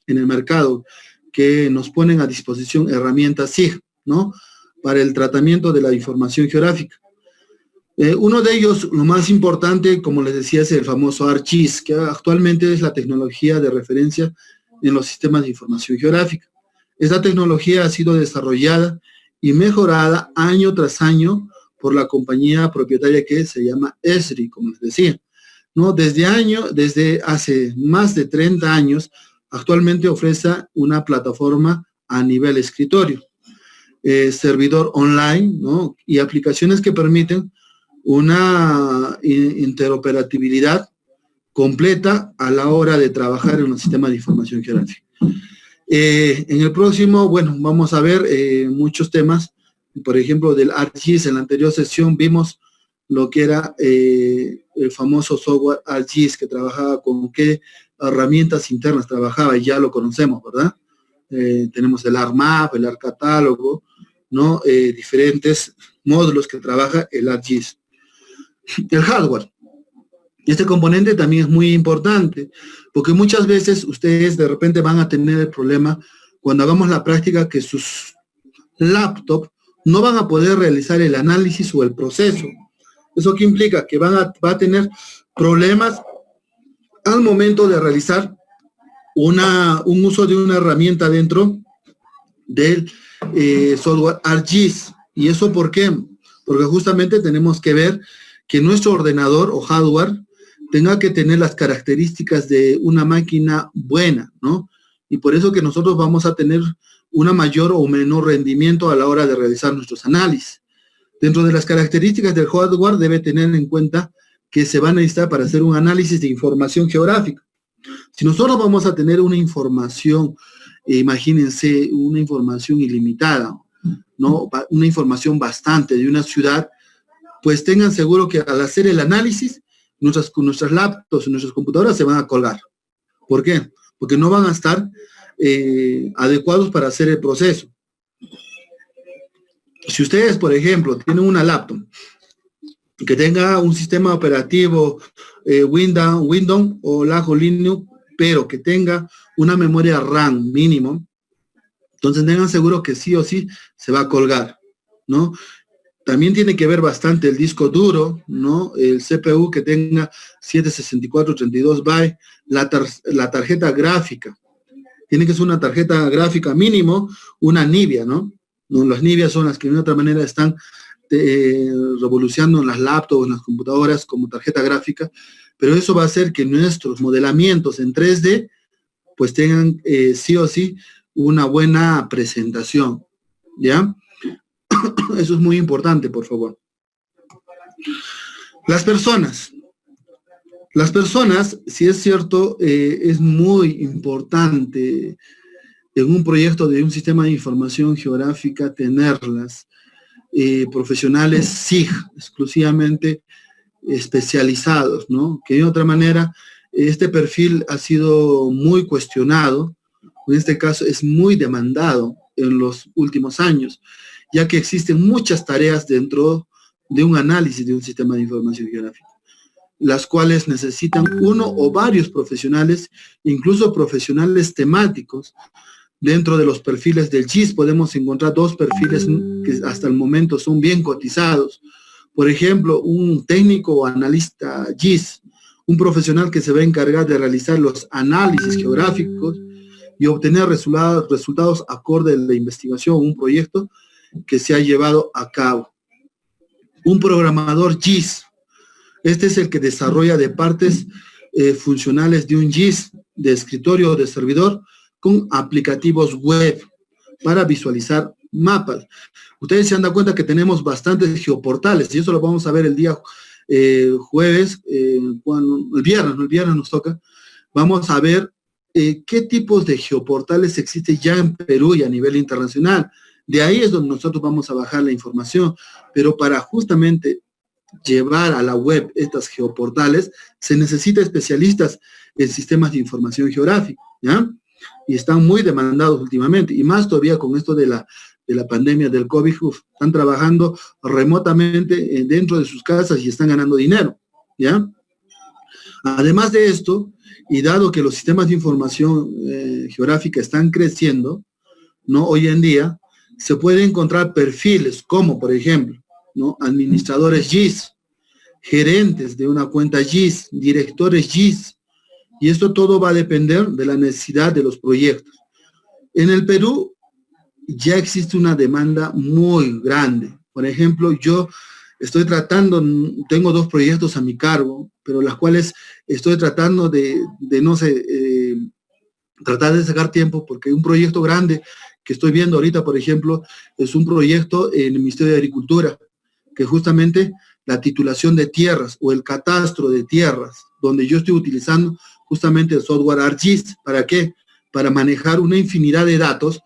en el mercado que nos ponen a disposición herramientas SIG, ¿no? Para el tratamiento de la información geográfica. Uno de ellos, lo más importante, como les decía, es el famoso ArcGIS, que actualmente es la tecnología de referencia en los sistemas de información geográfica. Esta tecnología ha sido desarrollada y mejorada año tras año por la compañía propietaria que se llama Esri, como les decía, ¿no? Desde hace más de 30 años, actualmente ofrece una plataforma a nivel escritorio, servidor online, ¿no? Y aplicaciones que permiten una interoperabilidad completa a la hora de trabajar en un sistema de información geográfica. En el próximo, bueno, vamos a ver muchos temas Por ejemplo, del ArcGIS. En la anterior sesión vimos lo que era el famoso software ArcGIS, que trabajaba con qué herramientas internas trabajaba, y ya lo conocemos, ¿verdad? Tenemos el ArcMap, el ArcCatálogo, ¿no? Diferentes módulos que trabaja el ArcGIS. El hardware. Este componente también es muy importante, porque muchas veces ustedes de repente van a tener el problema cuando hagamos la práctica que sus laptops no van a poder realizar el análisis o el proceso. ¿Eso qué implica? Que va a tener problemas al momento de realizar un uso de una herramienta dentro del software ArcGIS. ¿Y eso por qué? Porque justamente tenemos que ver que nuestro ordenador o hardware tenga que tener las características de una máquina buena, ¿no? Y por eso que nosotros vamos a tener una mayor o menor rendimiento a la hora de realizar nuestros análisis. Dentro de las características del hardware debe tener en cuenta que se va a necesitar para hacer un análisis de información geográfica. Si nosotros vamos a tener una información, imagínense, una información ilimitada, ¿no? Una información bastante de una ciudad, pues tengan seguro que al hacer el análisis, nuestras laptops, nuestras computadoras se van a colgar. ¿Por qué? Porque no van a estar adecuados para hacer el proceso. Si ustedes, por ejemplo, tienen una laptop que tenga un sistema operativo Windows o Linux, pero que tenga una memoria RAM mínimo, entonces tengan seguro que sí o sí se va a colgar, ¿no? También tiene que ver bastante el disco duro, ¿no? El CPU que tenga 764, 32 bytes, la tarjeta gráfica. Tiene que ser una tarjeta gráfica mínimo, una Nvidia, ¿no? Las Nvidia son las que de otra manera están revolucionando en las laptops, en las computadoras como tarjeta gráfica, pero eso va a hacer que nuestros modelamientos en 3D pues tengan sí o sí una buena presentación, ¿ya? Eso es muy importante, por favor. Las personas, si es cierto, es muy importante en un proyecto de un sistema de información geográfica tenerlas profesionales SIG, exclusivamente especializados, ¿no? Que de otra manera, este perfil ha sido muy cuestionado, en este caso es muy demandado en los últimos años, ya que existen muchas tareas dentro de un análisis de un sistema de información geográfica, las cuales necesitan uno o varios profesionales, incluso profesionales temáticos. Dentro de los perfiles del GIS podemos encontrar dos perfiles que hasta el momento son bien cotizados. Por ejemplo, un técnico o analista GIS, un profesional que se va a encargar de realizar los análisis geográficos y obtener resultados acorde a la investigación, un proyecto que se ha llevado a cabo. Un programador GIS, este es el que desarrolla de partes funcionales de un GIS, de escritorio o de servidor, con aplicativos web para visualizar mapas. Ustedes se han dado cuenta que tenemos bastantes geoportales, y eso lo vamos a ver el día jueves, el viernes nos toca. Vamos a ver qué tipos de geoportales existen ya en Perú y a nivel internacional. De ahí es donde nosotros vamos a bajar la información, pero para justamente llevar a la web estas geoportales, se necesita especialistas en sistemas de información geográfica, ¿ya? Y están muy demandados últimamente, y más todavía con esto de la pandemia del COVID, están trabajando remotamente dentro de sus casas y están ganando dinero, ¿ya? Además de esto, y dado que los sistemas de información geográfica están creciendo, ¿no? Hoy en día, se pueden encontrar perfiles como, por ejemplo, ¿no? Administradores GIS, gerentes de una cuenta GIS, directores GIS, y esto todo va a depender de la necesidad de los proyectos. En el Perú ya existe una demanda muy grande. Por ejemplo, yo estoy tratando, tengo 2 proyectos a mi cargo, pero las cuales estoy tratando de no sé, tratar de sacar tiempo, porque un proyecto grande que estoy viendo ahorita, por ejemplo, es un proyecto en el Ministerio de Agricultura, que justamente la titulación de tierras o el catastro de tierras, donde yo estoy utilizando justamente el software ArcGIS. ¿Para qué? Para manejar una infinidad de datos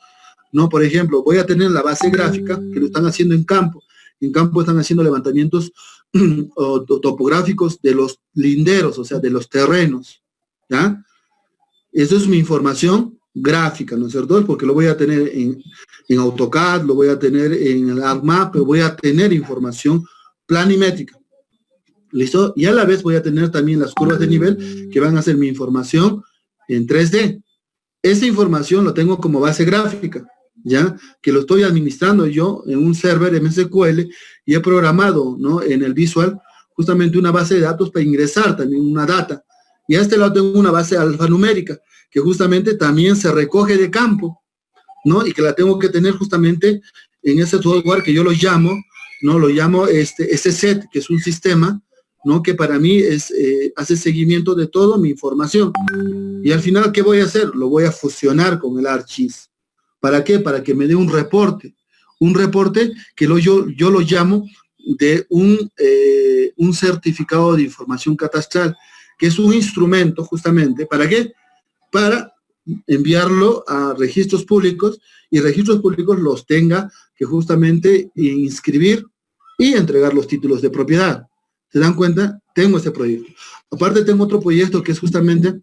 ¿no? Por ejemplo, voy a tener la base gráfica, que lo están haciendo en campo. En campo están haciendo levantamientos topográficos de los linderos, o sea, de los terrenos, ¿ya? Eso es mi información gráfica, ¿no es cierto? Porque lo voy a tener en AutoCAD, lo voy a tener en el ArcMap, pero voy a tener información planimétrica. ¿Listo? Y a la vez voy a tener también las curvas de nivel que van a ser mi información en 3D. Esa información lo tengo como base gráfica, ¿ya? Que lo estoy administrando yo en un server MSQL y he programado, ¿no? En el Visual justamente una base de datos para ingresar también una data. Y a este lado tengo una base alfanumérica que justamente también se recoge de campo, ¿no? Y que la tengo que tener justamente en ese software que yo lo llamo, ¿no? Lo llamo ese set, que es un sistema, ¿no? Que para mí es, hace seguimiento de toda mi información. Y al final, ¿qué voy a hacer? Lo voy a fusionar con el ArcGIS. ¿Para qué? Para que me dé un reporte que yo lo llamo de un certificado de información catastral, que es un instrumento justamente, ¿para qué? Para enviarlo a registros públicos y registros públicos los tenga que justamente inscribir y entregar los títulos de propiedad. ¿Se dan cuenta? Tengo este proyecto. Aparte tengo otro proyecto que es justamente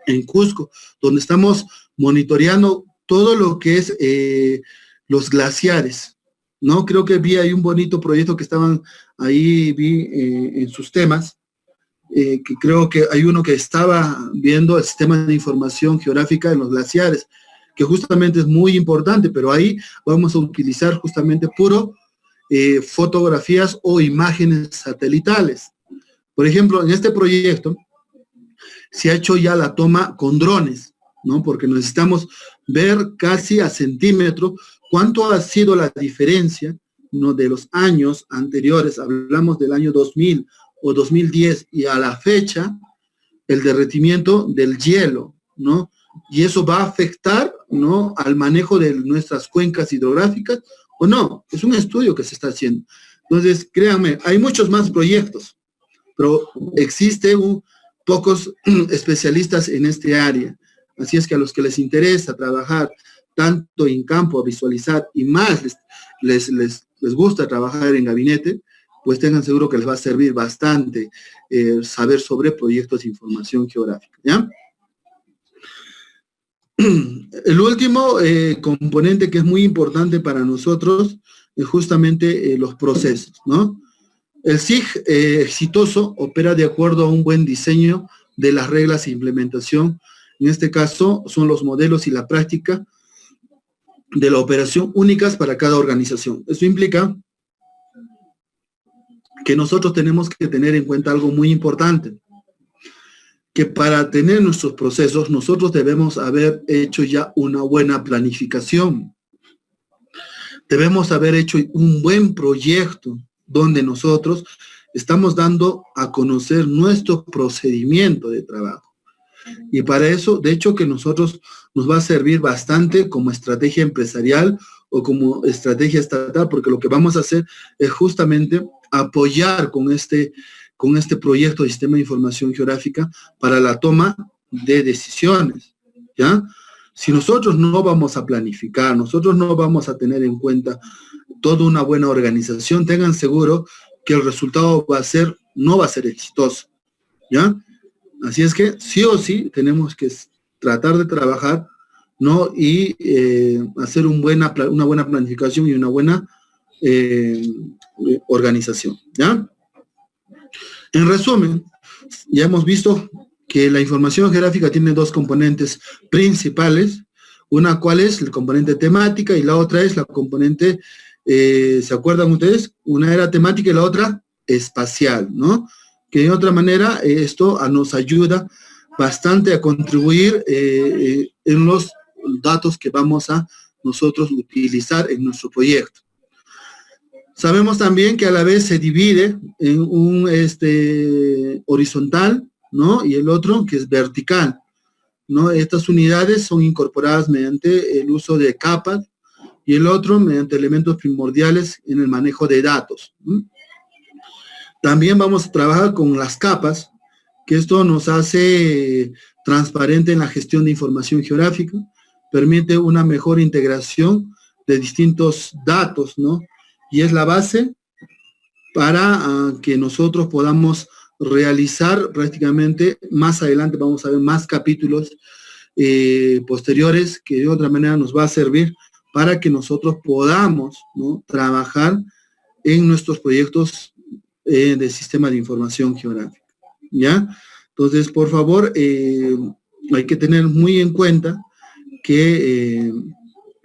en Cusco, donde estamos monitoreando todo lo que es los glaciares, ¿no? Creo que vi ahí un bonito proyecto que estaban ahí, vi en sus temas, que creo que hay uno que estaba viendo el sistema de información geográfica en los glaciares, que justamente es muy importante, pero ahí vamos a utilizar justamente puro fotografías o imágenes satelitales. Por ejemplo, en este proyecto se ha hecho ya la toma con drones, ¿no? Porque necesitamos ver casi a centímetro cuánto ha sido la diferencia, ¿no? De los años anteriores, hablamos del año 2000 o 2010 y a la fecha, el derretimiento del hielo, ¿no? Y eso va a afectar, ¿no? Al manejo de nuestras cuencas hidrográficas o no. Es un estudio que se está haciendo. Entonces, créanme, hay muchos más proyectos, pero existen pocos especialistas en este área. Así es que a los que les interesa trabajar tanto en campo, a visualizar, y más les gusta trabajar en gabinete, pues tengan seguro que les va a servir bastante saber sobre proyectos de información geográfica, ¿ya? El último componente que es muy importante para nosotros es justamente los procesos, ¿no? El SIG exitoso opera de acuerdo a un buen diseño de las reglas e implementación. En este caso son los modelos y la práctica de la operación únicas para cada organización. Eso implica que nosotros tenemos que tener en cuenta algo muy importante, que para tener nuestros procesos nosotros debemos haber hecho ya una buena planificación. Debemos haber hecho un buen proyecto donde nosotros estamos dando a conocer nuestro procedimiento de trabajo. Y para eso, de hecho, que nosotros nos va a servir bastante como estrategia empresarial o como estrategia estatal, porque lo que vamos a hacer es justamente apoyar con este proyecto de sistema de información geográfica para la toma de decisiones, ¿ya? Si nosotros no vamos a planificar, nosotros no vamos a tener en cuenta toda una buena organización, tengan seguro que el resultado no va a ser exitoso, ¿ya? Así es que sí o sí tenemos que tratar de trabajar, ¿no? Y hacer una buena planificación y una buena organización, ¿ya? En resumen, ya hemos visto que la información geográfica tiene dos componentes principales, una cual es el componente temática y la otra es la componente, ¿se acuerdan ustedes? Una era temática y la otra espacial, ¿no? Que de otra manera esto nos ayuda bastante a contribuir en los datos que vamos a nosotros utilizar en nuestro proyecto. Sabemos también que a la vez se divide en un horizontal, ¿no? Y el otro que es vertical, ¿no? Estas unidades son incorporadas mediante el uso de capas y el otro mediante elementos primordiales en el manejo de datos, ¿no? También vamos a trabajar con las capas, que esto nos hace transparente en la gestión de información geográfica. permite una mejor integración de distintos datos, ¿no? Y es la base para que nosotros podamos realizar prácticamente, más adelante vamos a ver más capítulos posteriores que de otra manera nos va a servir para que nosotros podamos, ¿no?, trabajar en nuestros proyectos de sistema de información geográfica, ¿ya? Entonces, por favor, hay que tener muy en cuenta que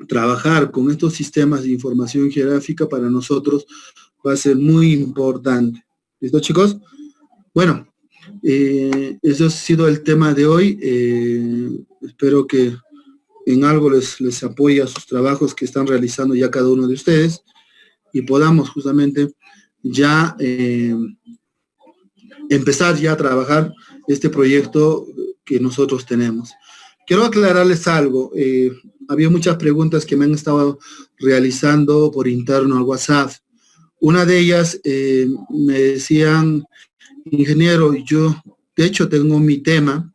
trabajar con estos sistemas de información geográfica para nosotros va a ser muy importante. ¿Listo, chicos? Bueno, eso ha sido el tema de hoy. Espero que en algo les apoye a sus trabajos que están realizando ya cada uno de ustedes y podamos justamente ya empezar ya a trabajar este proyecto que nosotros tenemos. Quiero aclararles algo. Había muchas preguntas que me han estado realizando por interno al WhatsApp. Una de ellas me decían, ingeniero, yo de hecho tengo mi tema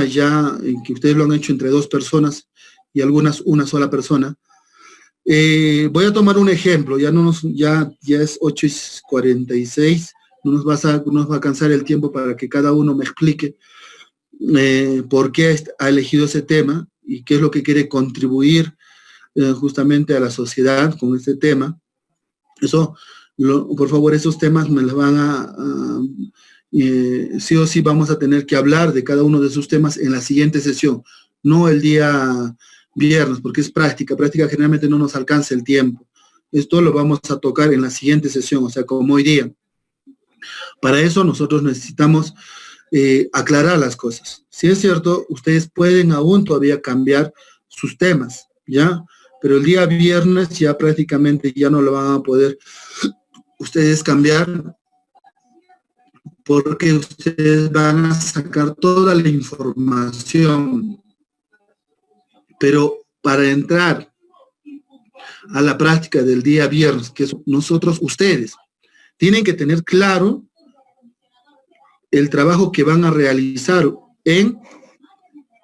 ya que ustedes lo han hecho entre 2 personas y algunas una sola persona. Voy a tomar un ejemplo, ya es 8:46, no nos va a alcanzar el tiempo para que cada uno me explique por qué ha elegido ese tema y qué es lo que quiere contribuir justamente a la sociedad con este tema. Por favor, esos temas me los van sí o sí vamos a tener que hablar de cada uno de esos temas en la siguiente sesión, no el día viernes, porque es práctica generalmente no nos alcanza el tiempo. Esto lo vamos a tocar en la siguiente sesión, o sea, como hoy día. Para eso nosotros necesitamos aclarar las cosas. Si es cierto, ustedes pueden aún todavía cambiar sus temas, ¿ya? Pero el día viernes ya prácticamente ya no lo van a poder ustedes cambiar, porque ustedes van a sacar toda la información. Pero para entrar a la práctica del día viernes, que ustedes tienen que tener claro el trabajo que van a realizar en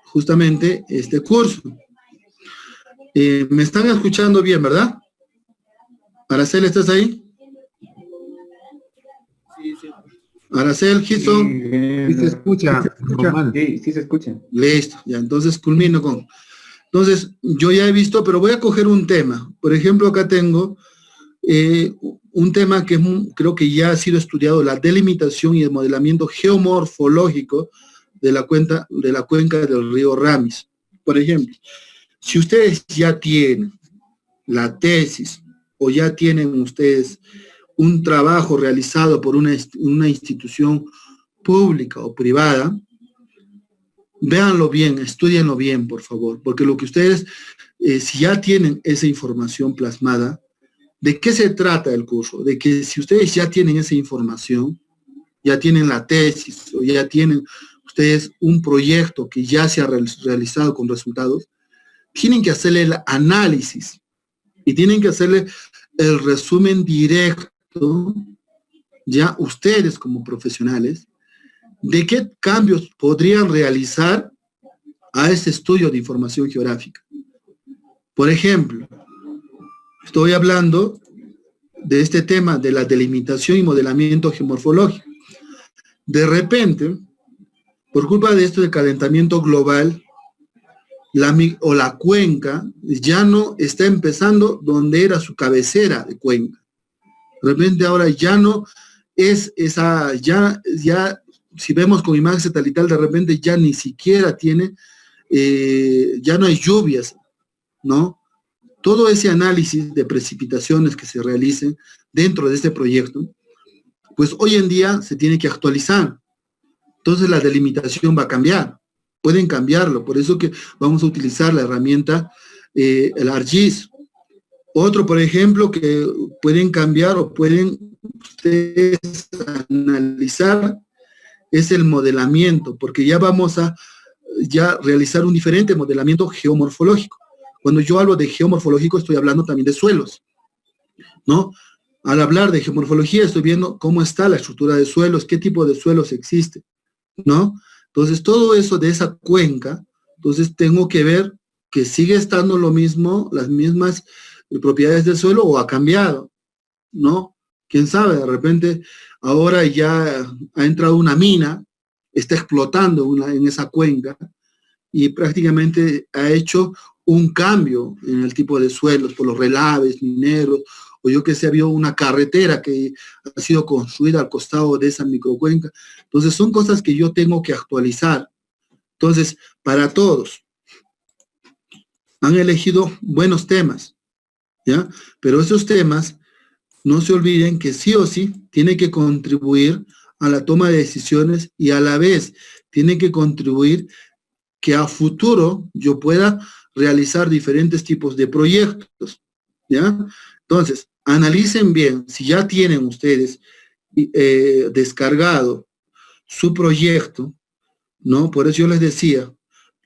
justamente este curso. ¿Me están escuchando bien, verdad? Aracel, ¿estás ahí? Aracel, Gison. Sí, se escucha. Sí, se escucha. Listo, ya, entonces culmino con... Entonces, yo ya he visto, pero voy a coger un tema. Por ejemplo, acá tengo un tema que creo que ya ha sido estudiado, la delimitación y el modelamiento geomorfológico de la cuenca del río Ramis. Por ejemplo, si ustedes ya tienen la tesis o ya tienen ustedes un trabajo realizado por una institución pública o privada, véanlo bien, estudienlo bien, por favor, porque lo que ustedes, si ya tienen esa información plasmada, ¿de qué se trata el curso? De que si ustedes ya tienen esa información, ya tienen la tesis o ya tienen ustedes un proyecto que ya se ha realizado con resultados, tienen que hacerle el análisis y tienen que hacerle el resumen directo, ya ustedes como profesionales, de qué cambios podrían realizar a ese estudio de información geográfica. Por ejemplo, estoy hablando de este tema de la delimitación y modelamiento geomorfológico. De repente, por culpa de esto del calentamiento global, la cuenca ya no está empezando donde era su cabecera de cuenca. De repente ahora ya no es esa, ya si vemos con imagen satelital, de repente ya ni siquiera tiene, ya no hay lluvias, ¿no? Todo ese análisis de precipitaciones que se realicen dentro de este proyecto, pues hoy en día se tiene que actualizar. Entonces la delimitación va a cambiar. Pueden cambiarlo, por eso que vamos a utilizar la herramienta, el ArcGIS. Otro, por ejemplo, que pueden cambiar o pueden ustedes analizar es el modelamiento, porque ya vamos a realizar un diferente modelamiento geomorfológico. Cuando yo hablo de geomorfológico estoy hablando también de suelos, ¿no? Al hablar de geomorfología estoy viendo cómo está la estructura de suelos, qué tipo de suelos existe, ¿no? Entonces todo eso de esa cuenca, Entonces tengo que ver que sigue estando lo mismo, las mismas propiedades del suelo o ha cambiado, ¿no? ¿Quién sabe? De repente ahora ya ha entrado una mina, está explotando en esa cuenca y prácticamente ha hecho un cambio en el tipo de suelos por los relaves mineros, o yo que sé, había una carretera que ha sido construida al costado de esa microcuenca. Entonces son cosas que yo tengo que actualizar. Entonces, para todos, han elegido buenos temas, ¿ya? Pero esos temas, no se olviden que sí o sí tiene que contribuir a la toma de decisiones y a la vez tiene que contribuir que a futuro yo pueda realizar diferentes tipos de proyectos, ¿ya? Entonces, analicen bien si ya tienen ustedes descargado su proyecto, ¿no? Por eso yo les decía,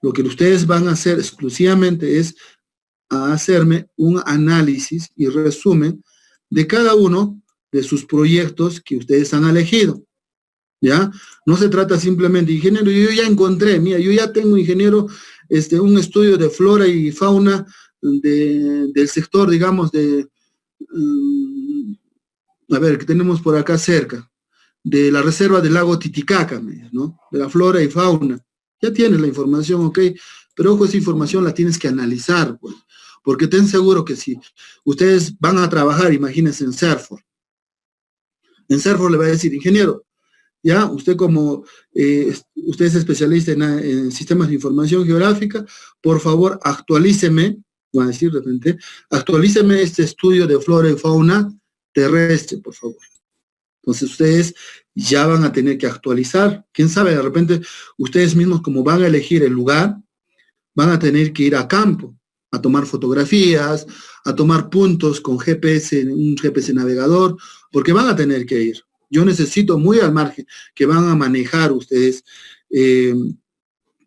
lo que ustedes van a hacer exclusivamente es a hacerme un análisis y resumen de cada uno de sus proyectos que ustedes han elegido, ¿ya? No se trata simplemente, ingeniero, yo ya encontré, mira, yo ya tengo, ingeniero, un estudio de flora y fauna del sector, digamos, a ver, que tenemos por acá cerca, de la reserva del lago Titicaca, ¿no? De la flora y fauna. Ya tienes la información, ok, pero ojo, esa información la tienes que analizar, pues, porque ten seguro que si ustedes van a trabajar, imagínense en Serfor le va a decir, ingeniero, ya, usted como, usted es especialista en sistemas de información geográfica, por favor, actualíceme, voy a decir de repente, actualíceme este estudio de flora y fauna terrestre, por favor. Entonces ustedes ya van a tener que actualizar. Quién sabe, de repente ustedes mismos, como van a elegir el lugar, van a tener que ir a campo, a tomar fotografías, a tomar puntos con GPS, un GPS navegador, porque van a tener que ir. Yo necesito muy al margen que van a manejar ustedes,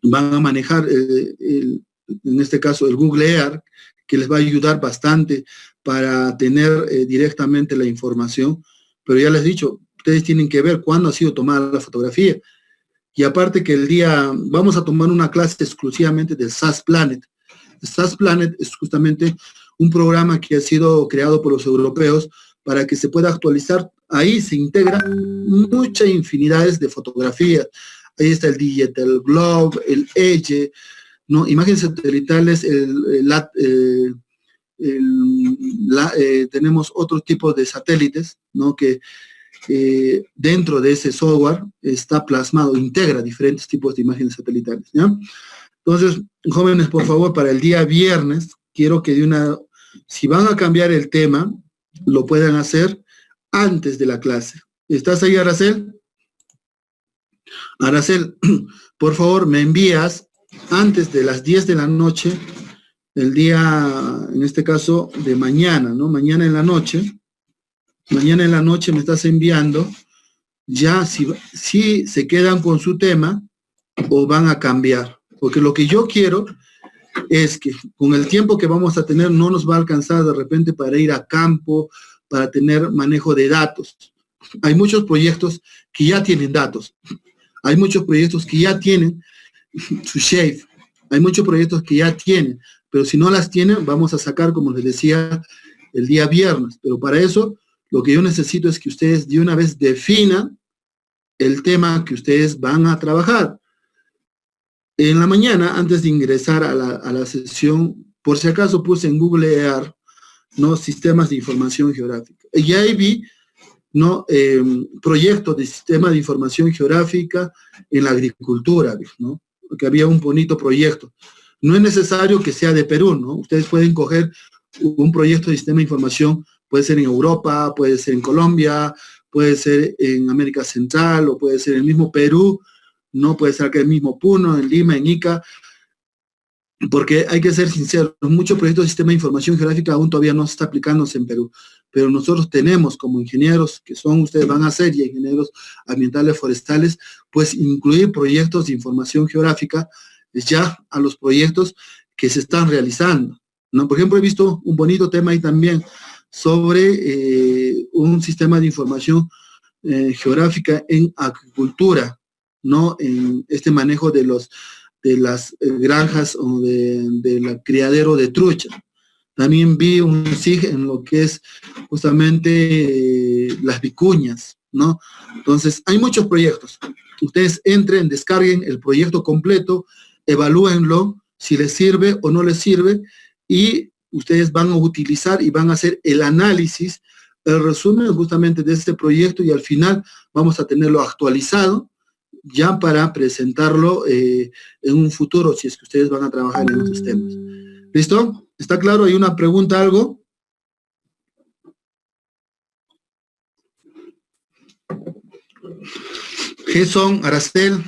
van a manejar, en este caso, el Google Earth, que les va a ayudar bastante para tener directamente la información. Pero ya les he dicho, ustedes tienen que ver cuándo ha sido tomada la fotografía. Y aparte que el día, vamos a tomar una clase exclusivamente del SAS Planet. El SAS Planet es justamente un programa que ha sido creado por los europeos para que se pueda actualizar. Ahí se integran muchas infinidades de fotografías. Ahí está el Digital Globe, el Edge, ¿no? Imágenes satelitales, tenemos otro tipo de satélites, ¿no? Que dentro de ese software está plasmado, integra diferentes tipos de imágenes satelitales, ¿ya? Entonces, jóvenes, por favor, para el día viernes, quiero que si van a cambiar el tema, lo puedan hacer antes de la clase. ¿Estás ahí, Aracel? Aracel, por favor, me envías antes de las 10 de la noche, el día, en este caso, de mañana, ¿no? Mañana en la noche me estás enviando ya si se quedan con su tema o van a cambiar. Porque lo que yo quiero es que con el tiempo que vamos a tener no nos va a alcanzar de repente para ir a campo, para tener manejo de datos. Hay muchos proyectos que ya tienen datos. Hay muchos proyectos que ya tienen su shape. Hay muchos proyectos que ya tienen. Pero si no las tienen, vamos a sacar, como les decía, el día viernes. Pero para eso, lo que yo necesito es que ustedes de una vez definan el tema que ustedes van a trabajar. En la mañana, antes de ingresar a la sesión, por si acaso puse en Google Earth, ¿no? Sistemas de información geográfica. Y ahí vi, ¿no? Proyectos de sistema de información geográfica en la agricultura, ¿no? Que había un bonito proyecto. No es necesario que sea de Perú, ¿no? Ustedes pueden coger un proyecto de sistema de información, puede ser en Europa, puede ser en Colombia, puede ser en América Central, o puede ser en el mismo Perú, no puede ser acá en el mismo Puno, en Lima, en Ica, porque hay que ser sinceros, muchos proyectos de sistema de información geográfica aún todavía no se está aplicándose en Perú, pero nosotros tenemos como ingenieros, que son ustedes van a ser ya ingenieros ambientales forestales, pues incluir proyectos de información geográfica ya a los proyectos que se están realizando, ¿no? Por ejemplo, he visto un bonito tema ahí también sobre un sistema de información geográfica en agricultura, ¿no? En este manejo de los de las granjas o del criadero de trucha. También vi un SIG en lo que es justamente las vicuñas, ¿no? Entonces, hay muchos proyectos. Ustedes entren, descarguen el proyecto completo, evalúenlo, si les sirve o no les sirve, y ustedes van a utilizar y van a hacer el análisis, el resumen justamente de este proyecto, y al final vamos a tenerlo actualizado ya para presentarlo en un futuro, si es que ustedes van a trabajar en estos temas. ¿Listo? ¿Está claro? ¿Hay una pregunta, algo? Gerson, Aracel.